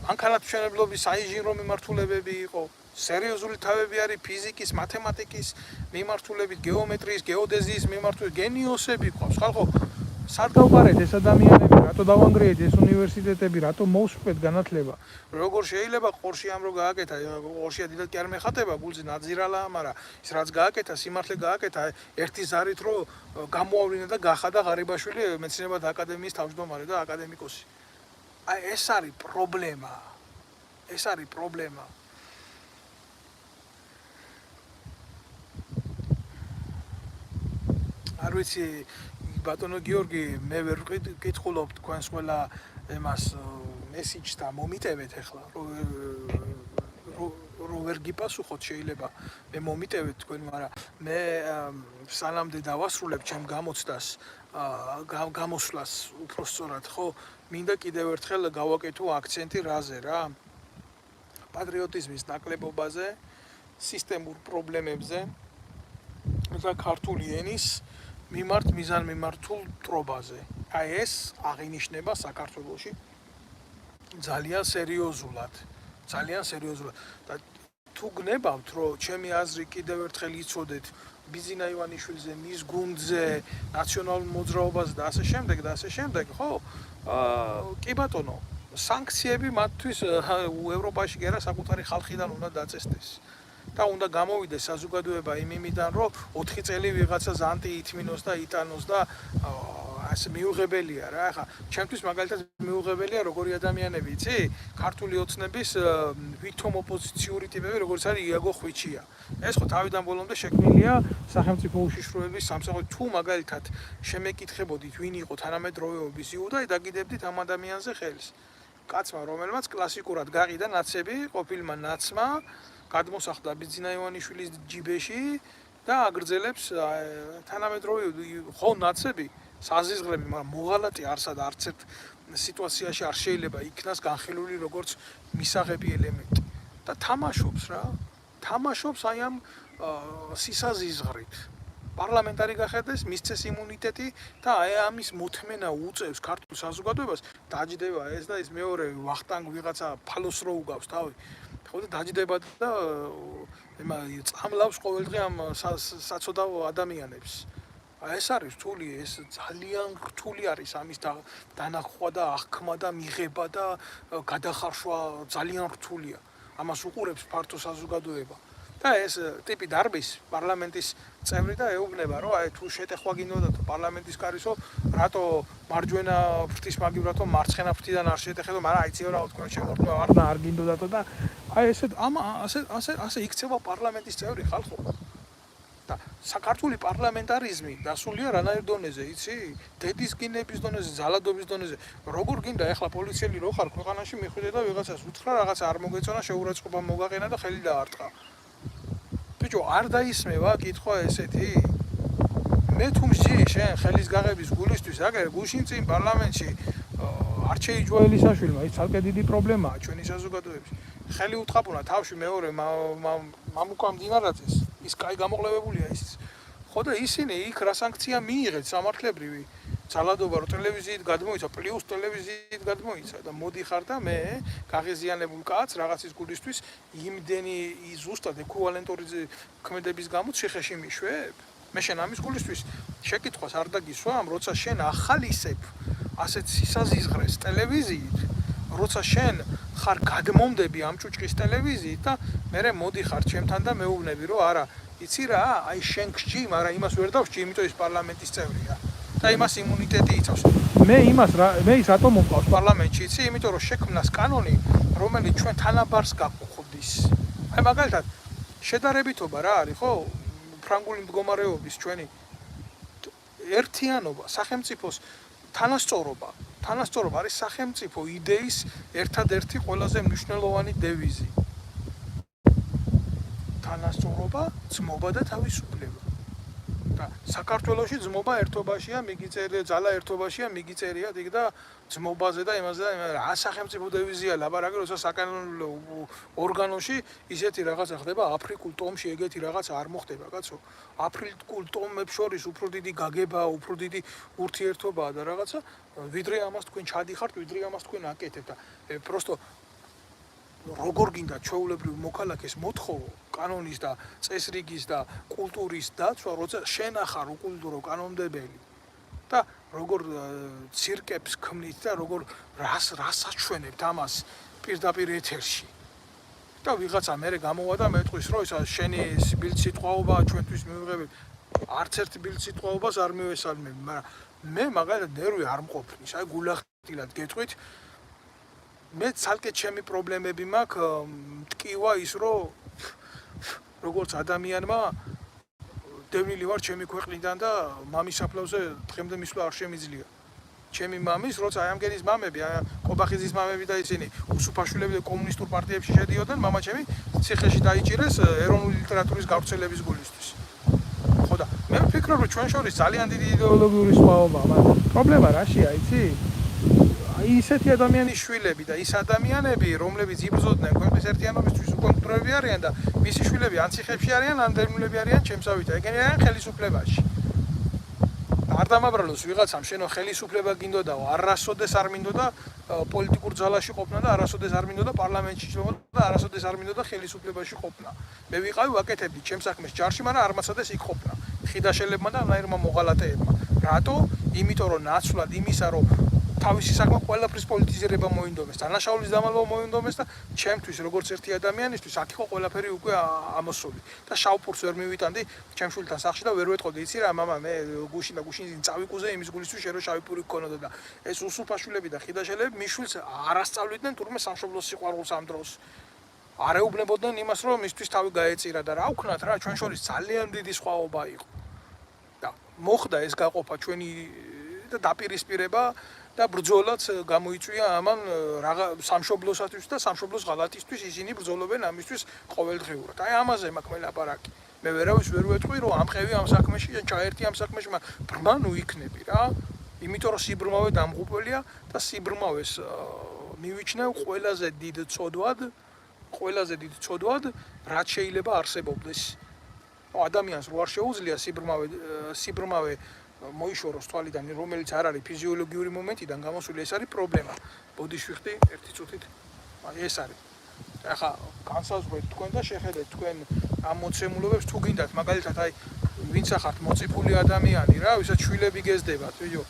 მანქანათმშენებლობის საინჟინრო მიმართულებები იყო, სერიოზული თავები არის ფიზიკის, მათემატიკის მიმართულებით, გეომეტრიის, გეოდეზიის მიმართულებით, გენიოსები ყავს. ხალხო, სად გავყარეთ ეს ადამიანები, რატო დავანგრიეთ ეს უნივერსიტეტები, რატო მოვსვეთ განათლება? როგორ შეიძლება ყორში ამ რო გააკეთა, ყორშია დიდად კი არ მეხატება, გულზე ნაძირალა, მაგრამ ის რაც გააკეთა, სიმართლე გააკეთა, ერთი ზარით რო გამოავლინა და გახადა ღარიბაშვილი მეცნიერებათა აკადემიის თავმჯდომარე და აკადემიკოსი. აი ეს არის პრობლემა. ეს არის პრობლემა. არ ვიცი ბატონო გიორგი, მე ვერ ვკითხულობ თქვენს ყველა ემას მესიჯს და მომიტევეთ ახლა რო ვერ გიპასუხოთ შეიძლება მე მომიტევეთ თქვენ, მაგრამ მე სანამდე დავასრულებ ჩემ გამოცდას გამოსვლას უფრო სწორად ხო მინდა კიდევ ერთხელ გავაკეთო აქცენტი რაზე რა პატრიოტიზმის ნაკლებობაზე სისტემურ პრობლემებზე და ქართული ენის მიზანმიმართულ მტრობაზე. აი ეს აღინიშნება საქართველოში ძალიან სერიოზულად. და თუ გნებავთ რომ ჩემი აზრი კიდევ ერთხელ იცოდეთ ბიზინა ივანიშვილზე, მის გუნდზე, ნაციონალურ მოძრაობაზე და ასე შემდეგ, ხო? კი ბატონო, სანქციები მათთვის ევროპაში კი არა საკუთარი ხალხიდან უნდა დაწესდეს. და უნდა გამოვიდეს საზოგადოება იმიდან, რომ 4 წელი ვიღაცას ანტიითმინოს და იტანოს და ასე მიუღებელია რა. ახლა ჩემთვის მაგალითად მიუღებელია როგორი ადამიანები, იცი? ქართული ოცნების ვითომ ოპოზიციური ტიპები, როგორც არის იაგო ხვიჩია. ეს ხო თავიდან ბოლომდე შექმნილია სახელმწიფო უშიშროების სამსახური. თუ მაგალითად შემეკითხებოდით, ვინ იყო თანამედროვეობის იუდა, დაგიდებდით ამ ადამიანზე ხელს. კაცმა, რომელმაც კლასიკურად გაყიდა ნაცები, ყოფილმა ნაცმა გადმოსახლდა ბიზინა ივანიშვილის ჯიბეში და აგრძელებს თანამედროვე ხო ნაცები საზიზღრები, მაგრამ მოღალატე არც ერთ სიტუაციაში არ შეიძლება იქნას განხილული როგორც მისაღები ელემენტი და თამაშობს აი ამ სისაზიზღრით პარლამენტარი გახედეს, მისცეს იმუნიტეტი და აი ამის მოთმენა უწევს ქართულ საზოგადოებას, დაჯდება ეს და ის მეორე ვახტანგ ვიღაცა ფალოს რო უგავს თავი ხო და დაჯდება და წამლავს ყოველდღე ამ საცოდავ ადამიანებს. ეს არის რთული, ეს ძალიან რთული არის ამის დანახვა და აღქმა და მიღება და გადახარშვა ძალიან რთულია. ამას უყურებს ფართო საზოგადოება. და ეს ტიპი დარბის პარლამენტის წევრი და ეუბნება, რომ აი თუ შეტეხვა გინდოდათ პარლამენტის კარისო, რატო მარჯვენა ფრთის მაგივრათო მარცხენა ფრთიდან არ შეტეხებო, მაგრამ აიციო რა თქვენ შემოწმება არ გინდოდათო და აი ასე იქცევა პარლამენტის წევრი ხალხო. და საქართველოს პარლამენტარიზმი დასულია რანაირ დონეზე, იცი? დედის გინების დონეზე, ზალადობის დონეზე. როგორ გინდა ახლა პოლიციელი რო ხარ ქვეყანაში მიხვიდე და ვიღაცას უთხრა რაღაცა არ მოგეწონა, შეურაცხყოფა მოგაყენა და ხელი დაარტყა. ბიჭო, არ დაისმევა კითხვა ესეთი? მე თუ მსჯი შენ ხელის გაღების გულისთვის, აგერ გუშინ წინ პარლამენტში არჩეი ჯოელისაშვილმა, ის ცალკე დიდი პრობლემაა ჩვენი საზოგადოების. ხელი უთხრა თავში მეორე მამუკა მდინარაძეს, ის კაი გამოყლებებულია ის. ხო და ისინი იქ რა სანქცია მიიღეთ სამართლებრივი ძალადობა რო ტელევიზიით გადმოიცა, პლუს ტელევიზიით გადმოიცა და მოდიხარ და მე გაღიზიანებულ კაცს რაღაცის გულისთვის იმდენი ზუსტად ეკვივალენტური ქმედების გამო ციხეში მიშვებ. მე შენ ამის გულისთვის შეკითხვას არ დაგისვამ, როცა შენ ახალისებ ასეთ სისაზიზღრეს ტელევიზიით, როცა შენ ხარ გადმომდები ამ ჭუჭყის ტელევიზიით და მე მოდიხარ ჩემთან და მეუბნები რომ არა, იცი რა, აი შენ გსჯი, მაგრამ იმას ვერ დავსჯი, იმიტომ ის პარლამენტის წევრია. და იმას იმუნიტეტი იცავს. მე ის რატომ მომყავს პარლამენტში, იცი? იმიტომ რომ შექმნას კანონი, რომელიც ჩვენ თანაბარს გაგვხდის. აი მაგალითად, შედარებითობა რა არის, ხო? ფრანგული მდგომარეობის ჩვენი ერთიანობა, სახელმწიფოს თანასწორობა არის სახელმწიფო იდეის ერთადერთი ყველაზე მნიშვნელოვანი დევიზი. თანასწორობა, ძმობა და თავისუფლება. და საქართველოში ძმობა ერთობაშია, მიგიწერია, ძალა ერთობაშია, მიგიწერია იქ და ძმობაზე და იმაზე და რა სახელმწიფო დევიზია ლაპარაკი, როცა საკანონმდებლო ორგანოში ისეთი რაღაცა ხდება, აფრიკულ ტომში ეგეთი რაღაცა არ მოხდება, კაცო. აფრიკულ ტომებს შორის უფრო დიდი გაგება, უფრო დიდი ურთიერთობაა და რაღაცა, ვიდრე ამას თქვენ ჩადიხართ, ვიდრე ამას თქვენ აკეთებთ და პროსტო როგორ გინდა ჩვეულებრივ მოქალაქეს მოთხოვო კანონის და წესრიგის და კულტურის დაცვა, როცა შენ ახარ უკულტურო კანონმდებელი და როგორ ცირკებს ქმნით და როგორ რას აჩვენებთ ამას პირდაპირ ეთერში. და ვიღაცა მერე გამოვა და მეტყვის, რომ ისა შენი ბილდსიტყვაობა ჩვენთვის მიუღებელი. არც ერთ ბილდსიტყვაობას არ მივესალმები, მაგრამ მე მაგალითად ნერვი არ მყოფნის, აი გულახდილად გეტყვით. მე ცალკე ჩემი პრობლემები მაქვს, მტკივა ის, რომ როგორც ადამიანმა დევნილი ვარ ჩემი ქვეყნიდან და მამის საფლავზე დღემდე მისვლა არ შემიძლია. ჩემი მამის, როცა აი ამგენის მამები, ყობახიძის მამები და ისინი უსუფაშვილები და კომუნისტურ პარტიებში შედიოდნენ, მამა ჩემი ციხეში დაიჭირეს ეროვნული ლიტერატურის გავრცელების გულისთვის. ხო და მე ვფიქრობ, რომ ჩვენ შორის ძალიან დიდი იდეოლოგიური სხვაობაა, მაგრამ პრობლემა რაშია, იცი? აი ისეთი ადამიანის შვილები და ის ადამიანები, რომლებიც იბრძოდნენ ქვეყნის ერთიანობისთვის, უკვე მკვდრები არიან და მისი შვილები ან ციხეებში არიან, ან დევნილები არიან ჩემსავით, ეგენი არიან ხელისუფლებაში. არ დამაბრალოს ვიღაცამ შენო ხელისუფლება გინდოდაო, არასოდეს არ მინდოდა პოლიტიკურ ძალაში ყოფნა და არასოდეს არ მინდოდა პარლამენტში შევიდა და არასოდეს არ მინდოდა ხელისუფლებაში ყოფნა. მე ვიყავი ვაკეთებდი ჩემს საქმეს ჯარში, მაგრამ არ მაცადეს იქ ყოფნა. ხიდაშელებმა და ნაირმა მოღალატეებმა. რატო? იმიტომ რომ ნაცვლად იმისა, რომ თავისი საქმე ყველაფრის პოლიტიზირება მოინდომეს, დანაშაულის დამალვა მოინდომეს და ჩემთვის როგორც ერთი ადამიანისთვის აქ იყო ყველაფერი უკვე ამოსული და შავფურს ვერ მივიტანდი ჩემ შვილთან სახლში და ვერ ვეტყოდი, იცი რა, მამა, მე გუშინ და გუშინ წავიკუზე იმის გულისთვის შენ რომ შავი პური გქონოდა და ეს უსუფაშვილები და ხიდაშელები მის შვილს არ ასწავლიდნენ თურმე სამშობლოს სიყვარულს ამ დროს. არ ეუბნებოდნენ იმას, რომ მისთვის თავი გაეწირა და რა ვქნათ რა, ჩვენ შორის ძალიან დიდი სხვაობა იყო. და მოხდა ეს გაყოფა ჩვენი და დაპირისპირება და ბრძოლაც გამოიწვია ამან სამშობლოსათვის და სამშობლოს ღალატისთვის ისინი ბრძოლობენ ამისთვის ყოველდღიურად. აი ამაზე მაქვს მე ლაპარაკი. მე ვერავის ვერ ვეტყვი რომ ამყევი ამ საქმეში და ჩაერთი ამ საქმეში, მაგრამ ბრმა ნუ იქნები რა. იმიტომ რომ სიბრმავე დამღუპველია და სიბრმავეს მივიჩნევ ყველაზე დიდ ცოდვად, რაც შეიძლება არსებობდეს. ადამიანს რო არ შეუძლია სიბრმავე მოიშოროს თვალიდან, რომელიც არ არის ფიზიოლოგიური მომენტიდან გამოსული, ეს არის პრობლემა. ბოდიშვიხტი ერთი წუთით, ეს არის. ახლა განსაზღვრეთ თქვენ და შეხედეთ თქვენ ამ მოცემულობებს თუ გინდათ, მაგალითად აი ვინც ახართ მოწიფული ადამიანი რა, ვისაც შვილები გეზდებათ, ვიდეო.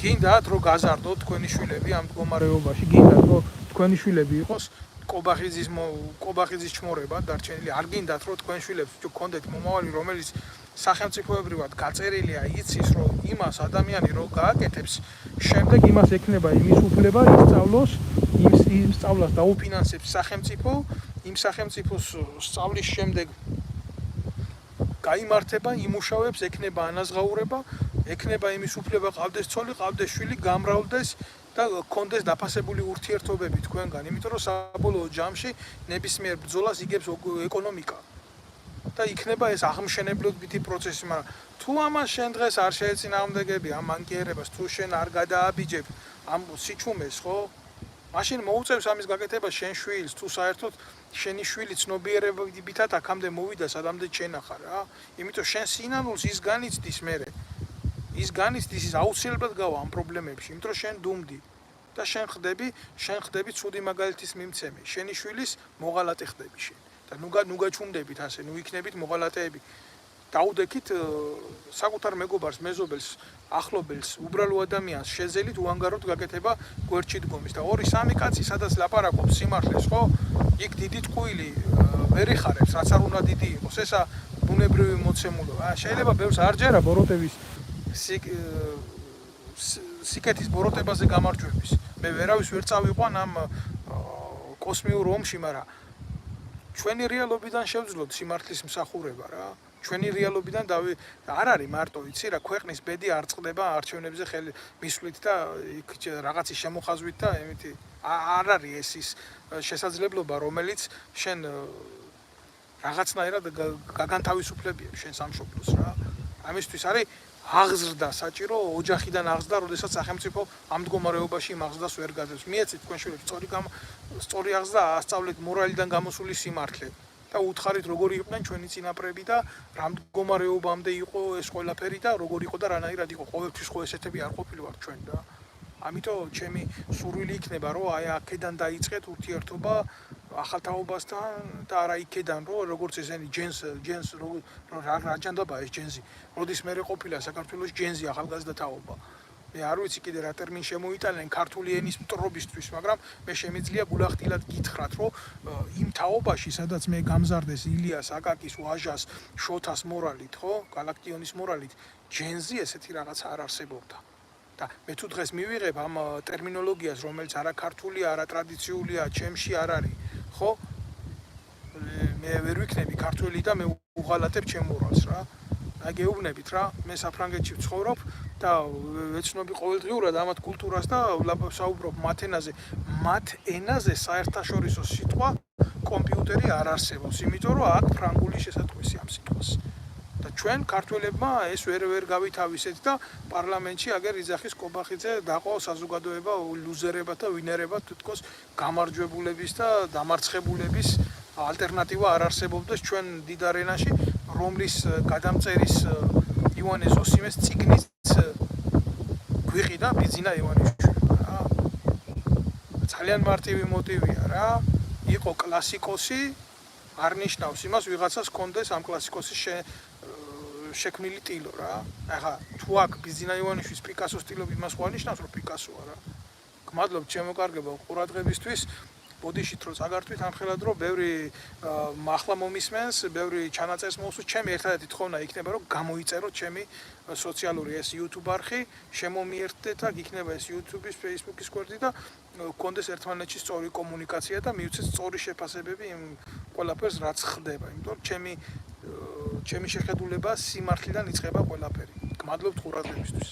გინდათ რომ გაზარდოთ თქვენი შვილები ამ მდგომარეობაში, გინდათ რომ თქვენი შვილები იყოს ყობახიძის ჩმორება დარჩენილი, არ გინდათ რომ თქვენ შვილებს გქონდეთ მომავალი, რომელიც სახელმწიფოებრივად გაწერილია, იცის რომ იმას ადამიანი რო გააკეთებს, შემდეგ იმას ექნება იმის უფლება ისწავლოს, იმ სწავლას დაუფინანსებს სახელმწიფო, იმ სახელმწიფოს სწავლის შემდეგ გაიმართება, იმუშავებს, ექნება ანაზღაურება, ექნება იმის უფლება, ყავდეს ცოლი, ყავდეს შვილი, გამრავლდეს და გქონდეს დაფასებული ურთიერთობები თქვენგან, იმიტომ რომ საბოლოო ჯამში ნებისმიერ ბრძოლას იგებს ეკონომიკა. და იქნება ეს აღმშენებლობითი პროცესი, მაგრამ თუ ამას შენ დღეს არ შეეწინააღმდეგები ამ მანკიერებას, თუ შენ არ გადააბიჯებ ამ სიჩუმეს, ხო? მაშინ მოუწევს ამის გაკეთებას შენ შვილს, თუ საერთოდ შენი შვილი ცნობიერებითად აქამდე მოვიდა, სადამდე შენ ახარ რა. იმიტომ შენ სინანულს ის განიცდის მერე. ის განიცდის, ის აუცილებლად გავა ამ პრობლემებში, იმიტომ რომ შენ დუმდი და შენ ხდები ცუდი მაგალითის მიმცემი. შენი შვილის მოღალატე ხდები შენ. და ნუ გაჩუმდებით ასე, ნუ იქნებით მოღალატეები. დაუდექით საკუთარ მეგობარს, მეზობელს, ახლობელს, უბრალო ადამიანს შეძელით უანგაროდ გაკეთება გვერდში დგომის და 2-3 კაცი სადაც ლაპარაკობს სიმართლეს, ხო? იქ დიდი ტყუილი ვერ იხარებს, რაც არ უნდა დიდი იყოს. ესა ბუნებრივი მოცემულობა. შეიძლება ბევრს არ ჯერა ბოროტების სიკეთის ბოროტებაზე გამარჯვების. მე ვერავის ვერ წავიყვან ამ კოსმიურ ომში, მაგრამ ჩვენი რეალობიდან შევძლოთ სიმართლის მსახურება რა. ჩვენი რეალობიდან არ არის მარტო, იცი რა, ქვეყნის ბედი არ წყდება არჩევნებზე მისვლით და იქ რაღაცის შემოხაზვით და ემეთი არ არის ეს ის შესაძლებლობა, რომელიც შენ რაღაცნაირად გაგანთავისუფლებია შენ სამშობლოს რა. ამისთვის არის აღზრდა საჭირო, ოჯახიდან აღზრდა, როდესაც სახელმწიფო ამ მდგომარეობაში იმ აღზრდას ვერ გაძლევს. მიეცით თქვენ შვილებს სწორი აღზრდა, ასწავლეთ მორალიდან გამოსული სიმართლე და უთხარით როგორი იყვნენ ჩვენი წინაპრები და რა მდგომარეობამდე იყო ეს ყველაფერი და როგორი იყო და რანაირად იყო. ყოველთვის ხო ესეთები არ ყოფილვართ ჩვენ და ამიტომ ჩემი სურვილი იქნება, რომ აი აქედან დაიწყეთ ურთიერთობა ახალთაობასთან და არა იქედან, რომ როგორც ესენი ჯენს რა ჯანდაბაა ეს ჯენზი. როდის მე ყოფილა საქართველოს ჯენზი ახალგაზრდა თაობა. მე არ ვიცი კიდე რა ტერმინი შემოიტანენ ქართული ენის მტრობისთვის, მაგრამ მე შემიძლია გულახდილად გითხრათ, რომ იმ თაობაში, სადაც მე გამზარდეს ილიას, აკაკის, ვაჟას, შოთას მორალით, ხო? გალაქტიონის მორალით, ჯენზი ესეთი რაღაც არ არსებობდა. და მე თუ დღეს მივიღებ ამ ტერმინოლოგიას, რომელიც არა ქართულია, არა ტრადიციულია, ჩემში არ არის, ხო? მე ვერ ვიქნები ქართველი და მე უღალატებ ჩემ მორალს რა. აი გეუბნებით რა, მე საფრანგეთში ვცხოვრობ და ვეცნობი ყოველდღიურად ამათ კულტურას და საუბრობ მათ ენაზე. მათ ენაზე საერთაშორისო სიტყვა კომპიუტერი არ არსებობს, იმიტომ რომ აქ ფრანგული შესატყვისი ამ სიტყვას. და ჩვენ ქართველებმა ეს ვერ გავითავისეთ და პარლამენტში აგერ იძახის კობახიძე დაყო საზოგადოება ლუზერებად და ვინერებად თითქოს გამარჯვებულების და დამარცხებულების ალტერნატივა არ არსებობდეს ჩვენ დიდ არენაში, რომლის გადამწერის ივანე ზოსიმეს წიგნიც გვიყიდა ბიძინა ივანიშვილი რა. ძალიან მარტივი მოტივია რა. იყო კლასიკოსი, არ ნიშნავს იმას ვიღაცას კონდეს ამ კლასიკოსის შექმნილი ტილო რა. ახლა თუ აქ ბიძინა ივანიშვილის პიკასოს ტილობი იმას ხო ნიშნავს რომ პიკასოა რა. გმადლობთ შემოკარგება ყურადღებისთვის. ბოდიშით რომ წაგართვით ამხელად რომ ბევრი ახლა მომისმენს, ბევრი ჩანაწერს მოუსურვთ. ჩემი ერთადერთი თხოვნა იქნება რომ გამოიწეროთ ჩემი სოციალური ეს YouTube არხი, შემომიერთდეთ აქ იქნება ეს YouTube-ის, Facebook-ის გვერდი და გქონდეს ერთმანეთში სწორი კომუნიკაცია და მივცეთ სწორი შეფასებები იმ ყველაფერს რაც ხდება. იმიტომ რომ ჩემი შეხედულება სიმართლიდან იწყება ყველაფერი. გმადლობთ ყურადღებისთვის.